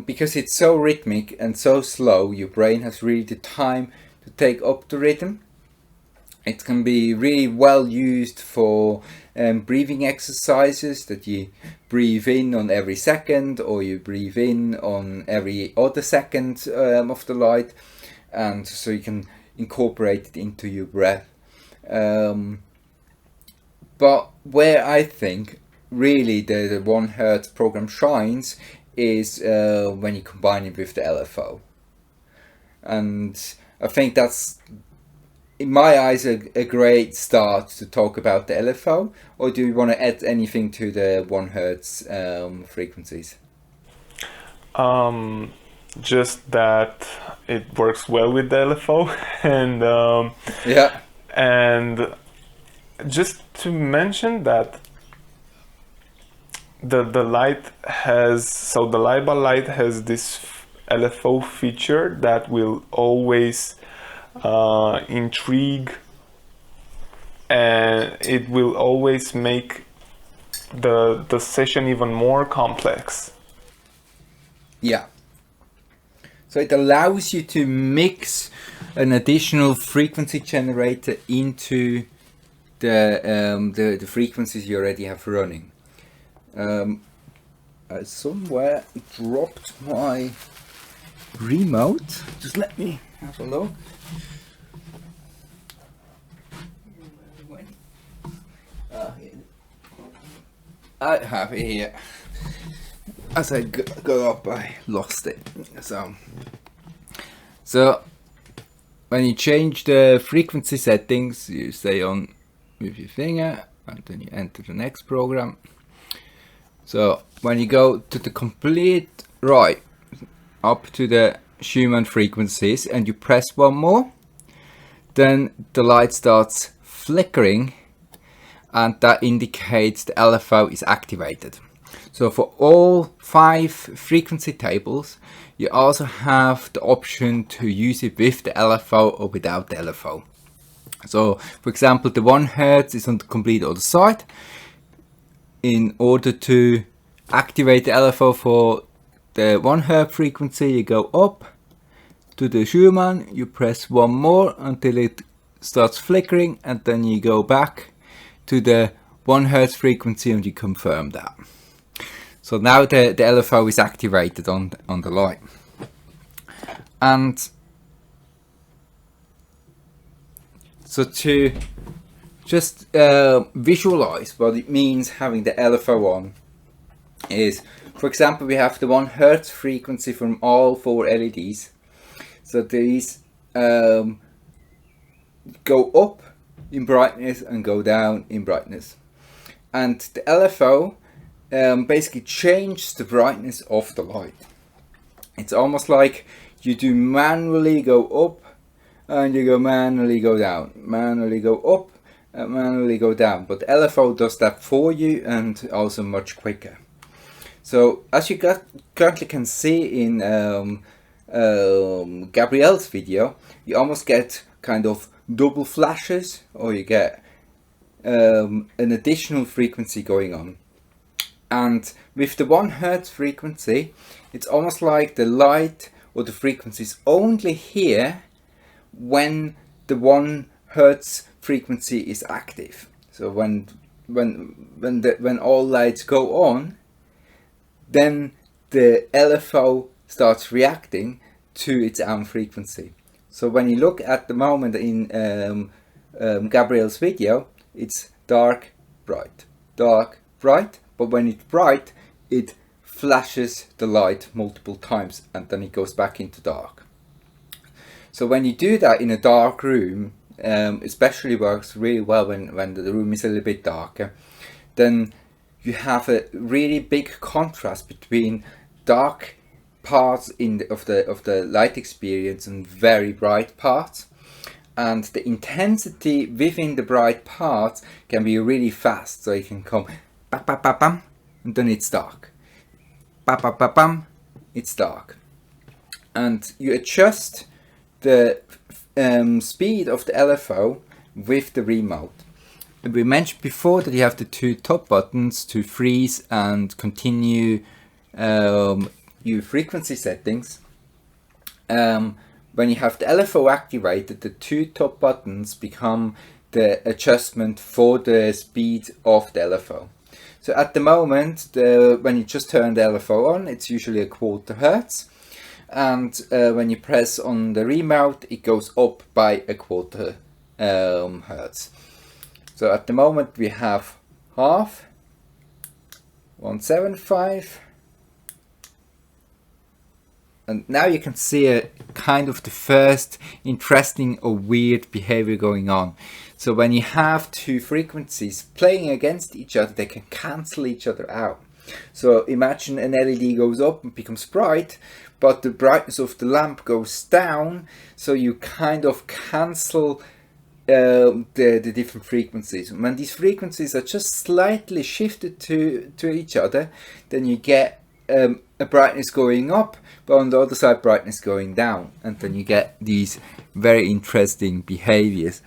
because it's so rhythmic and so slow, your brain has really the time to take up the rhythm. It can be really well used for breathing exercises, that you breathe in on every second, or you breathe in on every other second of the light, and so you can incorporate it into your breath. But where I think really the 1 Hertz program shines is when you combine it with the LFO. And I think that's, in my eyes, a great start to talk about the LFO. Or do you want to add anything to the 1 Hertz frequencies? Just that it works well with the LFO, and yeah, and just to mention that the light has, so the LIBA light has this LFO feature that will always intrigue, and it will always make the session even more complex. Yeah. So it allows you to mix an additional frequency generator into the frequencies you already have running. I somewhere dropped my remote. Just let me have a look. I have it here. As I got up, I lost it. So when you change the frequency settings, you stay on with your finger, and then you enter the next program. So when you go to the complete right, up to the Schumann frequencies, and you press one more, then the light starts flickering, and that indicates the LFO is activated. So for all 5 frequency tables, you also have the option to use it with the LFO or without the LFO. So for example, the 1 Hertz is on the complete other side. In order to activate the LFO for the 1 Hertz frequency, you go up to the Schumann, you press one more until it starts flickering, and then you go back to the 1 Hertz frequency and you confirm that. So now the LFO is activated on the light. And so to just visualize what it means having the LFO on is, for example, we have the 1 Hertz frequency from all 4 LEDs. So these go up in brightness and go down in brightness. And the LFO basically changes the brightness of the light. It's almost like you do manually go up and you go manually go down, manually go up and manually go down. But the LFO does that for you, and also much quicker. So as you currently can see in Gabrielle's video, you almost get kind of double flashes, or you get an additional frequency going on. And with the 1 Hertz frequency, it's almost like the light or the frequency is only here when the 1 Hertz frequency is active. So when all lights go on, then the LFO starts reacting to its own frequency. So when you look at the moment in Gabriel's video, it's dark, bright, dark, bright, but when it's bright, it flashes the light multiple times and then it goes back into dark. So when you do that in a dark room, especially works really well when the room is a little bit darker, then you have a really big contrast between dark parts of the light experience and very bright parts, and the intensity within the bright parts can be really fast. So it can come bam, bam, bam, bam, and then it's dark, bam, bam, bam, bam, it's dark, and you adjust the speed of the LFO with the remote. We mentioned before that you have the two top buttons to freeze and continue your frequency settings. When you have the LFO activated, the two top buttons become the adjustment for the speed of the LFO. So at the moment, when you just turn the LFO on, it's usually 1/4 hertz, and when you press on the remote, it goes up by 1/4 hertz. So at the moment we have half, 175, and now you can see a kind of the first interesting or weird behavior going on. So when you have two frequencies playing against each other, they can cancel each other out. So imagine an LED goes up and becomes bright, but the brightness of the lamp goes down, so you kind of cancel the different frequencies. When these frequencies are just slightly shifted to each other, then you get a brightness going up, but on the other side brightness going down, and then you get these very interesting behaviors.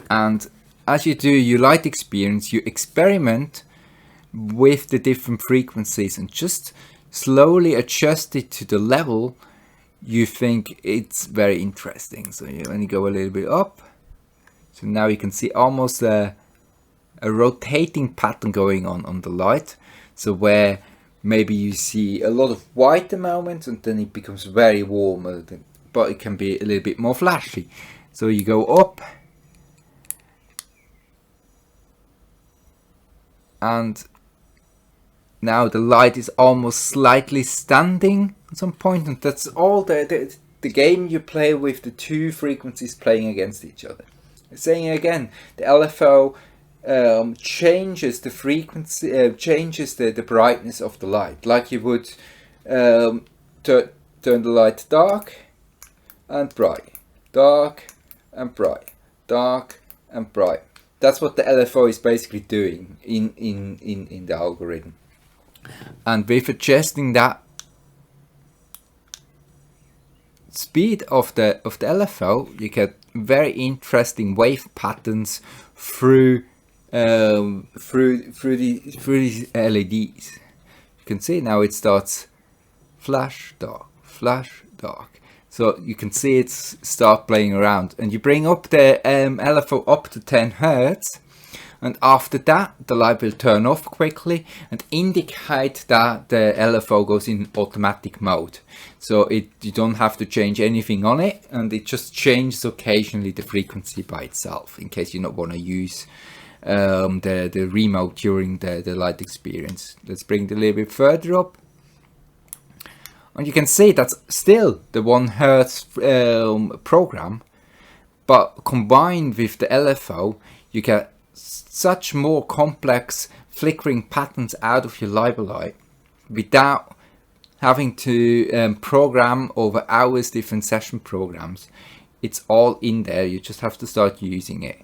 And as you do your light experience, you experiment with the different frequencies and just slowly adjust it to the level you think it's very interesting. So you only go a little bit up. So now you can see almost a rotating pattern going on the light. So where maybe you see a lot of white a moment and then it becomes very warm, but it can be a little bit more flashy. So you go up, and now the light is almost slightly standing at some point, and that's all the game you play with the two frequencies playing against each other. Saying again, the LFO changes the frequency, changes the brightness of the light, like you would turn the light dark and bright, dark and bright, dark and bright. That's what the LFO is basically doing in the algorithm. And with adjusting that speed of the LFO, you get very interesting wave patterns through these LEDs. You can see now it starts flash dark, flash dark. So you can see it start playing around, and you bring up the LFO up to 10 Hertz, and after that the light will turn off quickly and indicate that the LFO goes in automatic mode. So you don't have to change anything on it, and it just changes occasionally the frequency by itself in case you don't want to use the remote during the light experience. Let's bring it a little bit further up. And you can see that's still the 1 Hertz program, but combined with the LFO, you get such more complex flickering patterns out of your LiBe without having to program over hours different session programs. It's all in there, you just have to start using it.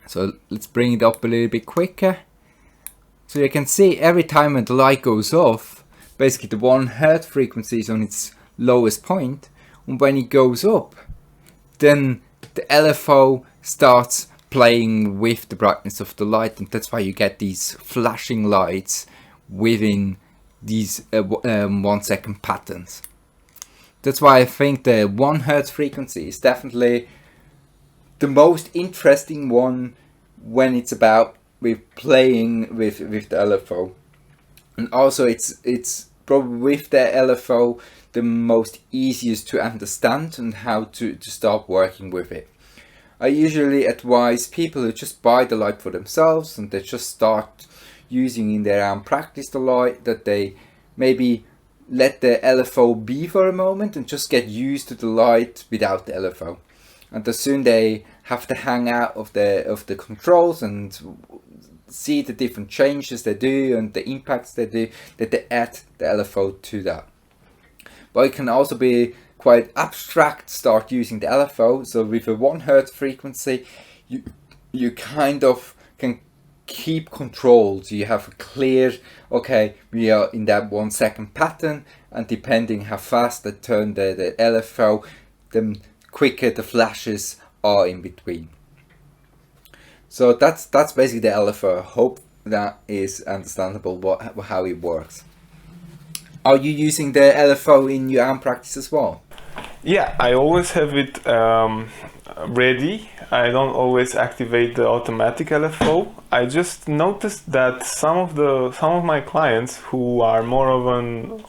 So let's bring it up a little bit quicker. So you can see every time when the light goes off, basically the 1 Hertz frequency is on its lowest point, and when it goes up, then the LFO starts playing with the brightness of the light, and that's why you get these flashing lights within these 1 second patterns. That's why I think the 1 Hertz frequency is definitely the most interesting one when it's about with playing with the LFO. And also it's probably with the LFO the most easiest to understand and how to start working with it. I usually advise people who just buy the light for themselves and they just start using in their own practice the light, that they maybe let the LFO be for a moment and just get used to the light without the LFO. And as soon they have the hang out of the controls and see the different changes they do and the impacts they do, that they add the LFO to that. But it can also be quite abstract, start using the LFO. So with a 1 Hz frequency, you kind of can keep control. So you have a clear, okay, we are in that 1 second pattern, and depending how fast they turn the LFO, the quicker the flashes are in between. So that's basically the LFO. I hope that is understandable how it works. Are you using the LFO in your own practice as well? Yeah, I always have it ready. I don't always activate the automatic LFO. I just noticed that some of my clients who are more of an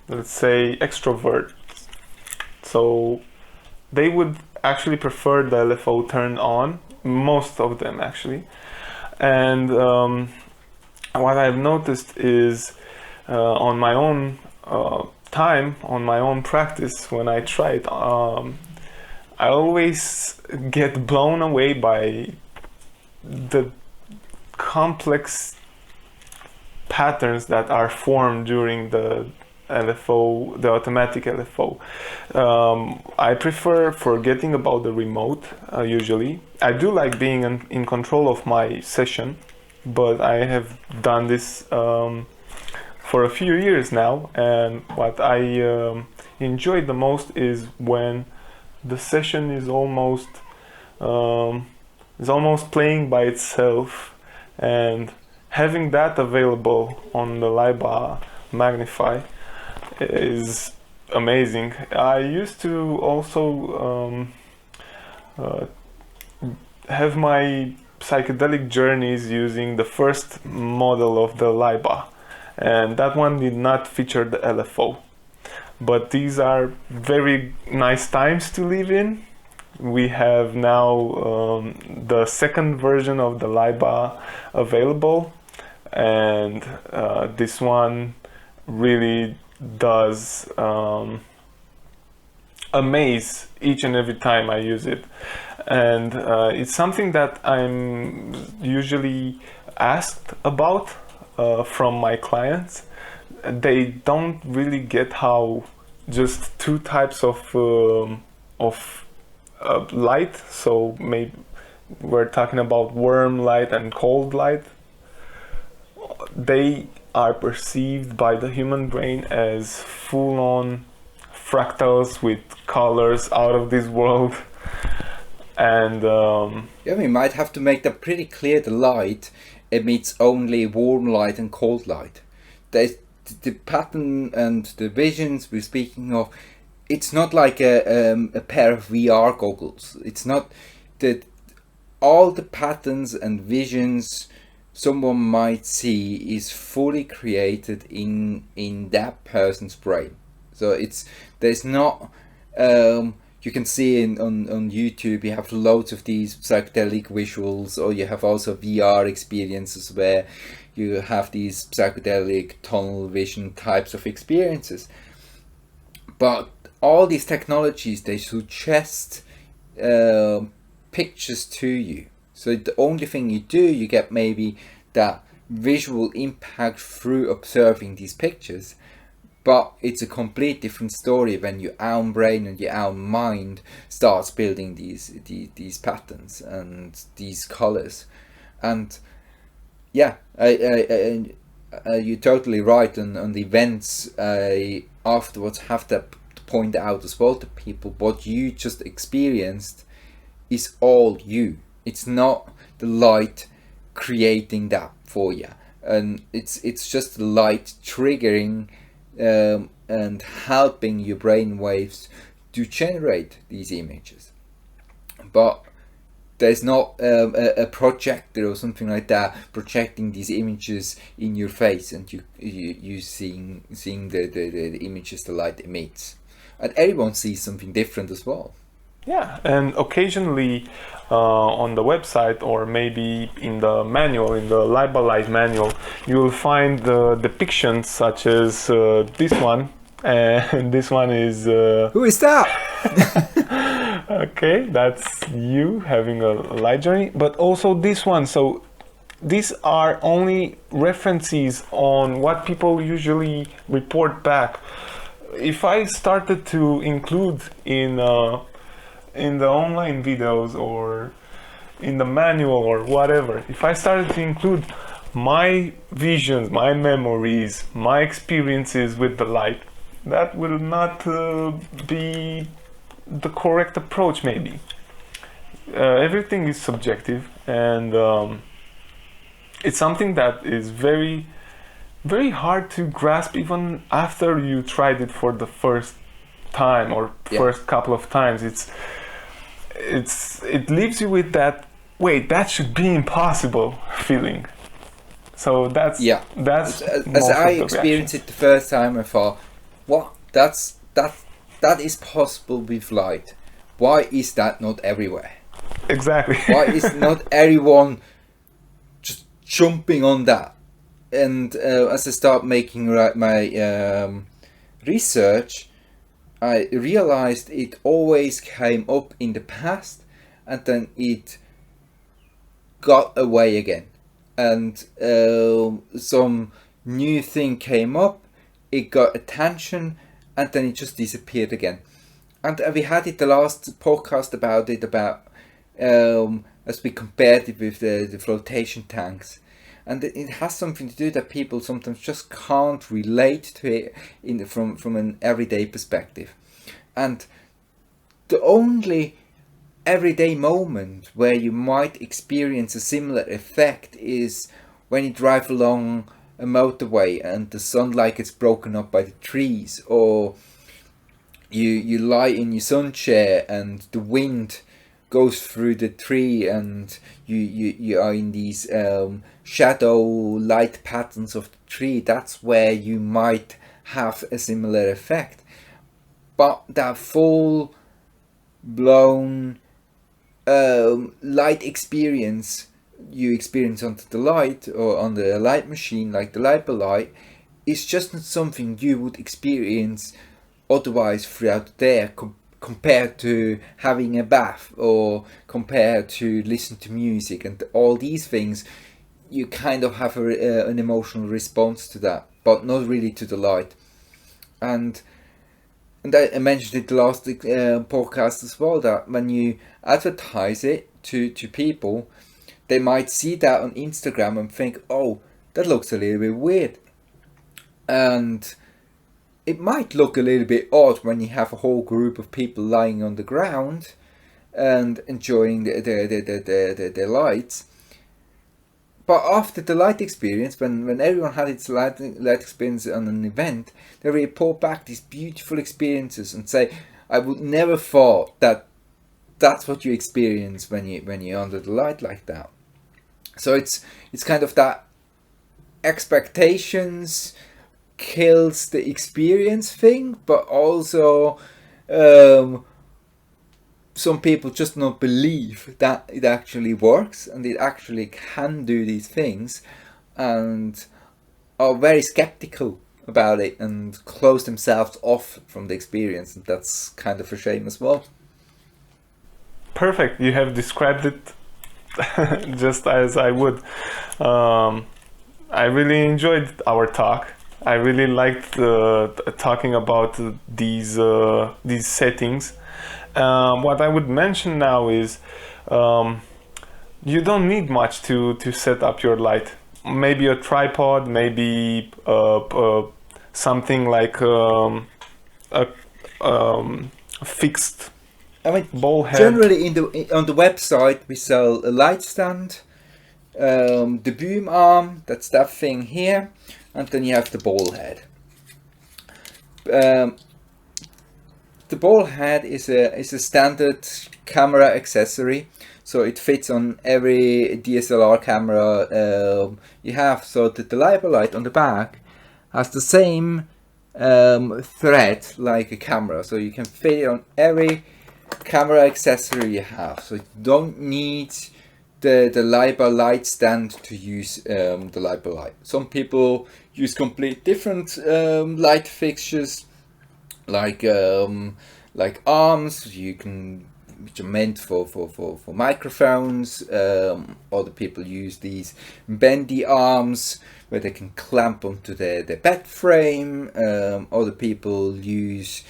let's say extrovert, so they would actually prefer the LFO turned on. Most of them actually, and what I've noticed is on my own time, on my own practice, when I try it, I always get blown away by the complex patterns that are formed during the LFO, the automatic LFO. I prefer forgetting about the remote usually. I do like being in control of my session, but I have done this for a few years now, and what I enjoy the most is when the session is almost playing by itself, and having that available on the Leiba Magnify is amazing. I used to also have my psychedelic journeys using the first model of the Leiba, and that one did not feature the LFO. But these are very nice times to live in. We have now the second version of the Leiba available, and this one really does amaze each and every time I use it. And it's something that I'm usually asked about from my clients. They don't really get how just two types of light, so maybe we're talking about warm light and cold light, they are perceived by the human brain as full-on fractals with colors out of this world. And yeah, we might have to make that pretty clear. The light emits only warm light and cold light. The pattern and the visions we're speaking of, it's not like a pair of VR goggles. It's not that all the patterns and visions someone might see is fully created in that person's brain. So there's not you can see on YouTube you have loads of these psychedelic visuals, or you have also VR experiences where you have these psychedelic tunnel vision types of experiences. But all these technologies, they suggest pictures to you. So the only thing you do, you get maybe that visual impact through observing these pictures, but it's a complete different story when your own brain and your own mind starts building these patterns and these colors. And yeah, you're totally right on the events. I afterwards have to point out as well to people, what you just experienced is all you. It's not the light creating that for you, and it's just the light triggering and helping your brain waves to generate these images. But there's not a projector or something like that projecting these images in your face, and you seeing the images the light emits, and everyone sees something different as well. Yeah, and occasionally on the website, or maybe in the manual, in the Light by Light manual, you will find depictions such as this one, and this one is... Who is that? Okay, that's you having a light journey, but also this one. So these are only references on what people usually report back. If I started to include in the online videos or in the manual or whatever, if I started to include my visions, my memories, my experiences with the light, that will not be the correct approach, maybe. Everything is subjective, and it's something that is very, very hard to grasp even after you tried it for the first time or first couple of times. It leaves you with that, wait, that should be impossible feeling. So that's as I experienced it the first time, I thought, what, that is possible with light. Why is that not everywhere? Exactly. Why is not everyone just jumping on that? And as I start making my research, I realized it always came up in the past, and then it got away again, and some new thing came up, it got attention, and then it just disappeared again. And we had it the last podcast about it, about as we compared it with the flotation tanks. And it has something to do that people sometimes just can't relate to it from an everyday perspective. And the only everyday moment where you might experience a similar effect is when you drive along a motorway and the sunlight gets broken up by the trees, or you lie in your sun chair and the wind goes through the tree and you are in these shadow light patterns of the tree. That's where you might have a similar effect. But that full blown light experience you experience under the light or on the light machine, like the Light by Light, is just not something you would experience otherwise throughout the day, compared to having a bath or compared to listen to music and all these things. You kind of have an emotional response to that, but not really to the light. And I mentioned it the last podcast as well, that when you advertise it to people, they might see that on Instagram and think, oh, that looks a little bit weird. And it might look a little bit odd when you have a whole group of people lying on the ground and enjoying the lights. But after the light experience, when everyone had its light experience on an event, they report back these beautiful experiences and say, I would never thought that that's what you experience when you're under the light like that. So it's kind of that expectations kills the experience thing, but also some people just not believe that it actually works and it actually can do these things, and are very skeptical about it and close themselves off from the experience, and that's kind of a shame as well. Perfect, you have described it just as I would. I really enjoyed our talk. I really liked talking about these settings. What I would mention now is you don't need much to set up your light. Maybe a tripod, maybe something like a fixed ball head. Generally on the website we sell a light stand, the boom arm, that's that thing here, and then you have the ball head. the ball head is a standard camera accessory, so it fits on every DSLR camera you have. So that the LiBar light on the back has the same thread like a camera, so you can fit it on every camera accessory you have. So you don't need the LiBar light stand to use the LiBar light. Some people use complete different light fixtures, like arms which are meant for microphones. Other people use these bendy arms where they can clamp onto their bed frame. Other people use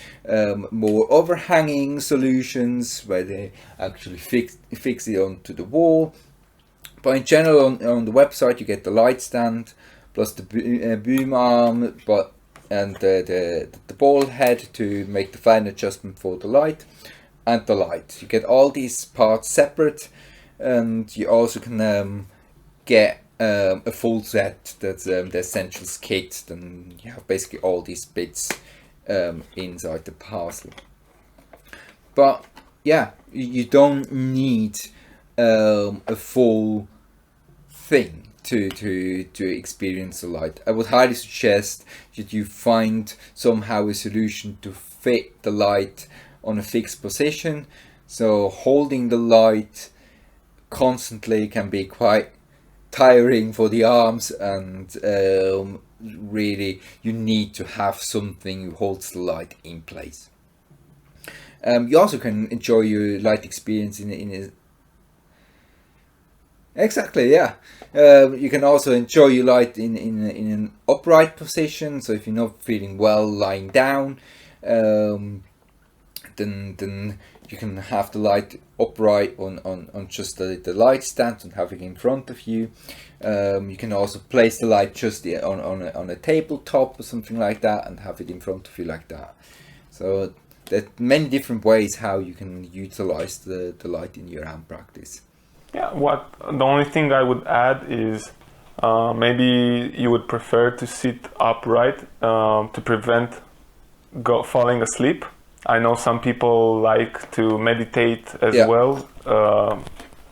more overhanging solutions where they actually fix it onto the wall. But in general, on the website you get the light stand plus the boom arm, and the ball head to make the fine adjustment for the light, and the light. You get all these parts separate, and you also can get a full set. That's the Essentials kit. Then you have basically all these bits inside the parcel. But yeah, you don't need a full thing to experience the light. I would highly suggest that you find somehow a solution to fit the light on a fixed position. So holding the light constantly can be quite tiring for the arms, and really you need to have something that holds the light in place. You also can enjoy your light experience in a exactly, yeah. You can also enjoy your light in an upright position. So if you're not feeling well lying down, then you can have the light upright on just the light stand and have it in front of you. You can also place the light just on a tabletop or something like that and have it in front of you like that. So there are many different ways how you can utilize the light in your hand practice. Yeah, the only thing I would add is maybe you would prefer to sit upright to prevent falling asleep. I know some people like to meditate as well,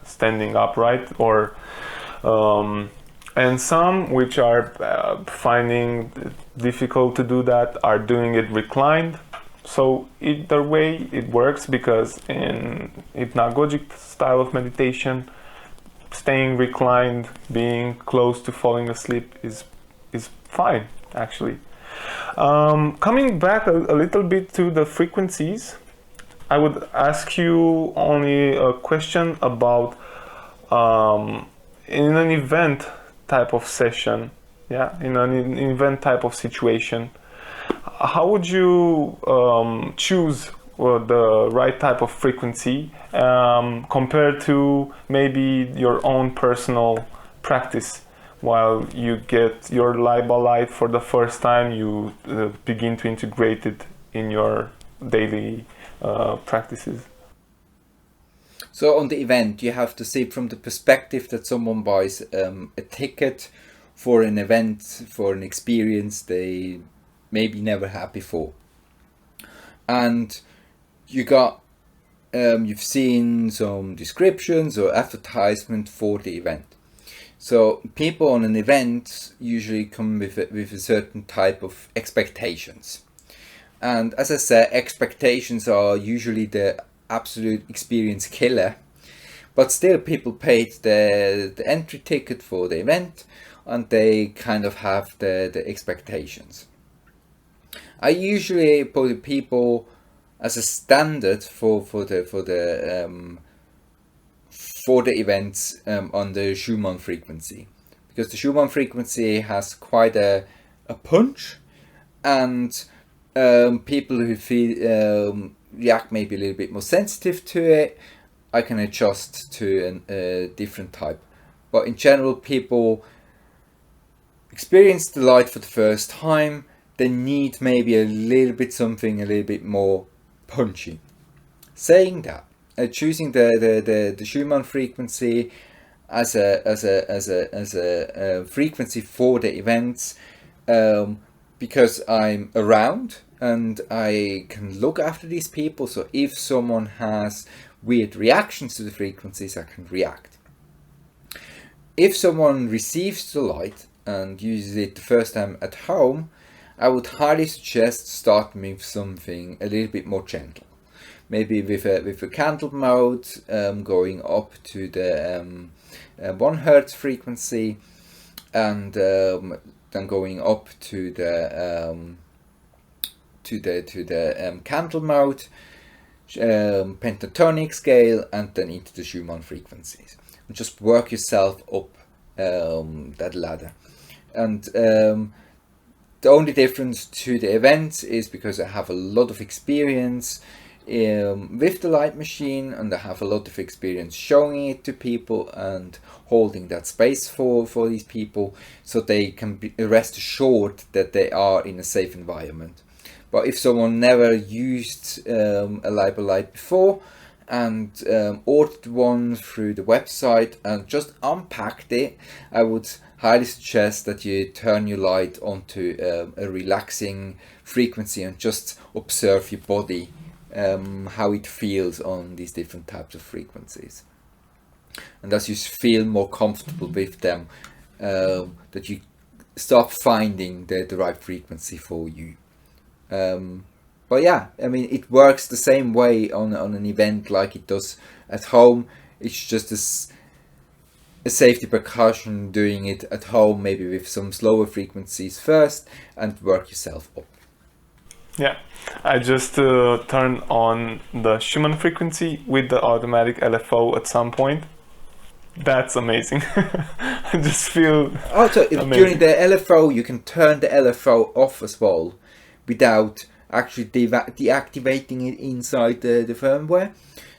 standing upright, or and some which are finding it difficult to do that are doing it reclined. So either way it works, because in hypnagogic style of meditation, staying reclined, being close to falling asleep is fine, actually. Coming back a little bit to the frequencies, I would ask you only a question about in an event type of session, in an event type of situation, how would you choose the right type of frequency compared to maybe your own personal practice? While you get your LiBar light for the first time, you begin to integrate it in your daily practices. So on the event, you have to see it from the perspective that someone buys a ticket for an event, for an experience they maybe never had before. And you've seen some descriptions or advertisement for the event. So people on an event usually come with a certain type of expectations. And as I said, expectations are usually the absolute experience killer. But still, people paid the entry ticket for the event, and they kind of have the expectations. I usually put people as a standard for the events on the Schumann frequency, because the Schumann frequency has quite a punch, and people who feel react maybe a little bit more sensitive to it, I can adjust to a different type. But in general, people experience the light for the first time, they need maybe a little bit something a little bit more punchy. Saying that, choosing the Schumann frequency as a frequency for the events, because I'm around and I can look after these people. So if someone has weird reactions to the frequencies, I can react. If someone receives the light and uses it the first time at home, I would highly suggest starting with something a little bit more gentle. Maybe with a candle mode, going up to the 1 Hertz frequency, and then going up to the candle mode, pentatonic scale, and then into the Schumann frequencies. And just work yourself up that ladder. And the only difference to the event is because I have a lot of experience with the light machine, and I have a lot of experience showing it to people and holding that space for these people, so they can be rest assured that they are in a safe environment. But if someone never used a LIBOR light before and ordered one through the website and just unpacked it, I would highly suggest that you turn your light onto a relaxing frequency and just observe your body, how it feels on these different types of frequencies. And as you feel more comfortable with them, that you start finding the right frequency for you. But yeah, I mean, it works the same way on an event like it does at home. It's just a safety precaution doing it at home, maybe with some slower frequencies first, and work yourself up. Yeah, I just turned on the Schumann frequency with the automatic LFO at some point. That's amazing. I just feel during the LFO, you can turn the LFO off as well, without actually deactivating it inside the firmware.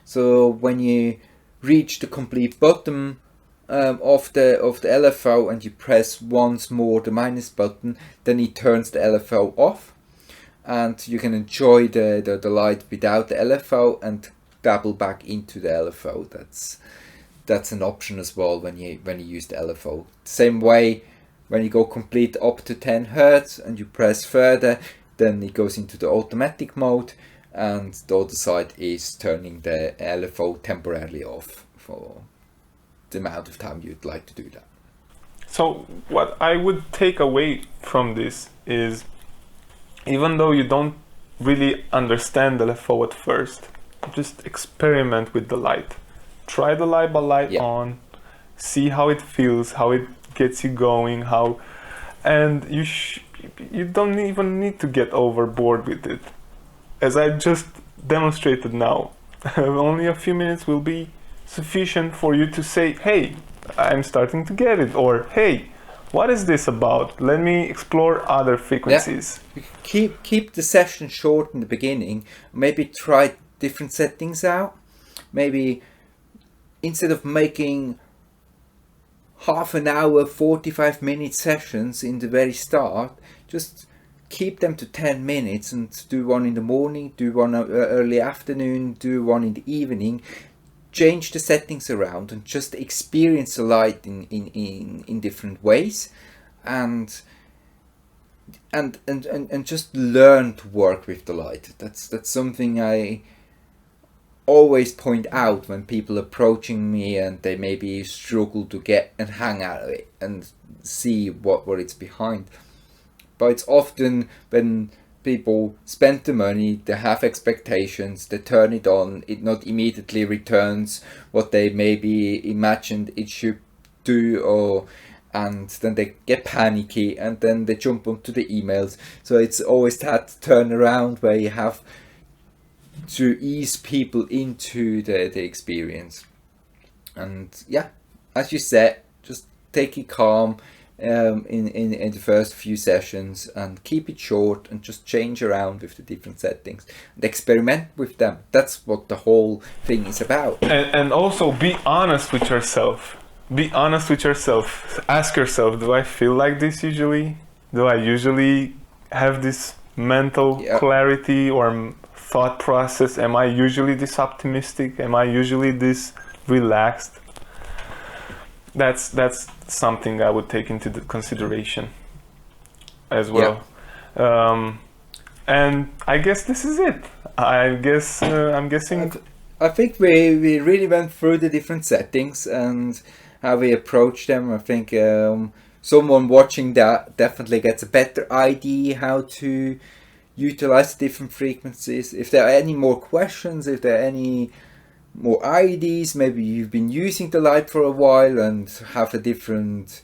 So when you reach the complete bottom of the LFO and you press once more the minus button, then it turns the LFO off, and you can enjoy the light without the LFO and double back into the LFO. That's an option as well when you use the LFO. Same way, when you go complete up to 10 Hertz and you press further, then it goes into the automatic mode, and the other side is turning the LFO temporarily off for the amount of time you'd like to do that. So what I would take away from this is, even though you don't really understand the LFO at first, just experiment with the light. Try the LIBOR light on, see how it feels, how it gets you going, and you don't even need to get overboard with it. As I just demonstrated now, only a few minutes will be sufficient for you to say, hey, I'm starting to get it, or hey, what is this about? Let me explore other frequencies. Yeah. Keep the session short in the beginning. Maybe try different settings out. Maybe instead of making half an hour, 45-minute sessions in the very start, just keep them to 10 minutes and do one in the morning, do one early afternoon, do one in the evening. Change the settings around and just experience the light in different ways, and just learn to work with the light. That's something I always point out when people approaching me and they maybe struggle to get and hang out of it and see what it's behind. But it's often when people spend the money, they have expectations, they turn it on, it not immediately returns what they maybe imagined it should do, and then they get panicky and then they jump onto the emails. So it's always that turnaround where you have to ease people into the experience. And yeah, as you said, just take it calm in the first few sessions and keep it short and just change around with the different settings and experiment with them. That's what the whole thing is about. And also be honest with yourself. Be honest with yourself. Ask yourself, do I feel like this usually? Do I usually have this mental clarity or thought process? Am I usually this optimistic? Am I usually this relaxed? That's something I would take into consideration as well. And I guess this is it. I'm guessing. I think we really went through the different settings and how we approach them. I think someone watching that definitely gets a better idea how to utilize the different frequencies. If there are any more questions, if there are any more ideas, maybe you've been using the light for a while and have a different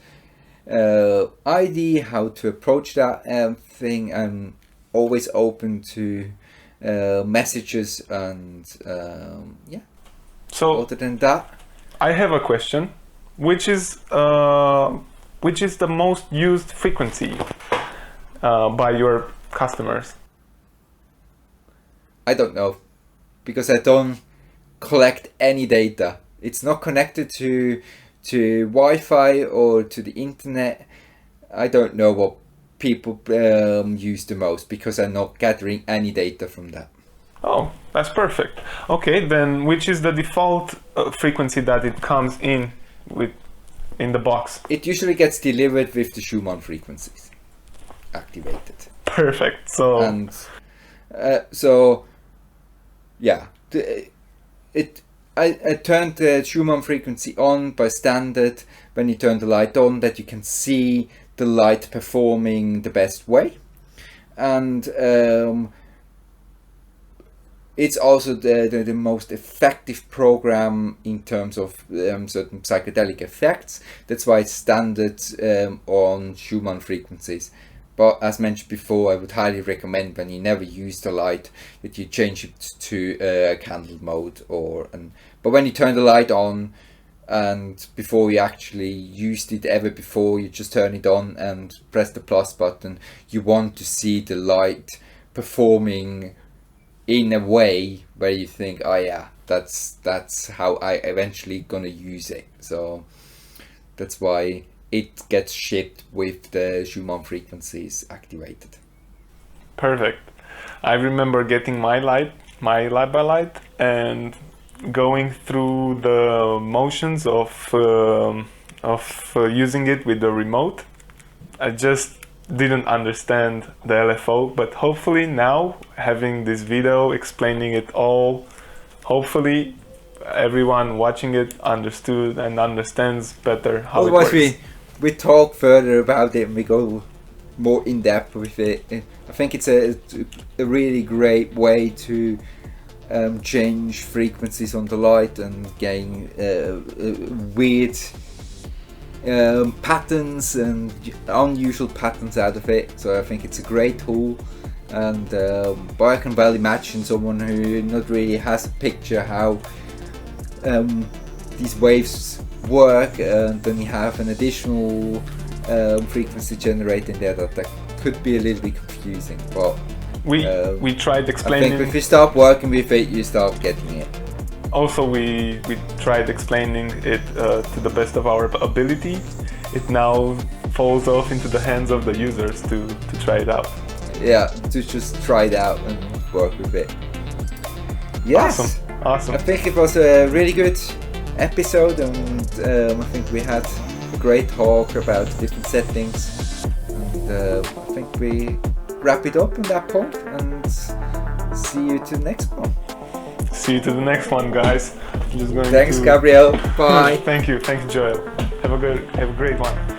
idea how to approach that thing, I'm always open to messages and So other than that, I have a question. Which is the most used frequency by your customers? I don't know, because I don't collect any data. It's not connected to Wi-Fi or to the internet. I don't know what people use the most because I'm not gathering any data from that. Oh, that's perfect. Okay, then which is the default frequency that it comes in the box? It usually gets delivered with the Schumann frequencies activated. Perfect. So And I turned the Schumann frequency on by standard when you turn the light on, that you can see the light performing the best way. And it's also the most effective program in terms of certain psychedelic effects. That's why it's standard on Schumann frequencies. But as mentioned before, I would highly recommend, when you never use the light, that you change it to candle mode but when you turn the light on, and before you actually used it ever before, you just turn it on and press the plus button. You want to see the light performing in a way where you think, oh yeah, that's how I eventually gonna use it. So that's why it gets shipped with the Schumann frequencies activated. perfect. I remember getting my light by light, and going through the motions of using it with the remote. I just didn't understand the LFO, but hopefully now, having this video explaining it all, hopefully everyone watching it understood and understands better how Otherwise, it works. we talk further about it and we go more in depth with it. I think it's a really great way to change frequencies on the light and gain weird patterns and unusual patterns out of it. So I think it's a great tool, and but I can well imagine someone who not really has a picture how these waves work, and then you have an additional frequency generator in there that could be a little bit confusing. But we tried I explaining. think if you start working with it, you start getting it. Also, we tried explaining it to the best of our ability. It now falls off into the hands of the users to try it out. Yeah, to just try it out and work with it. Yes, Awesome. I think it was a really good episode, and I think we had a great talk about different settings. And I think we wrap it up on that point, and see you to the next one. See you to the next one, guys. Thanks, Gabriel. Bye. Thank you, Joel. Have a great one.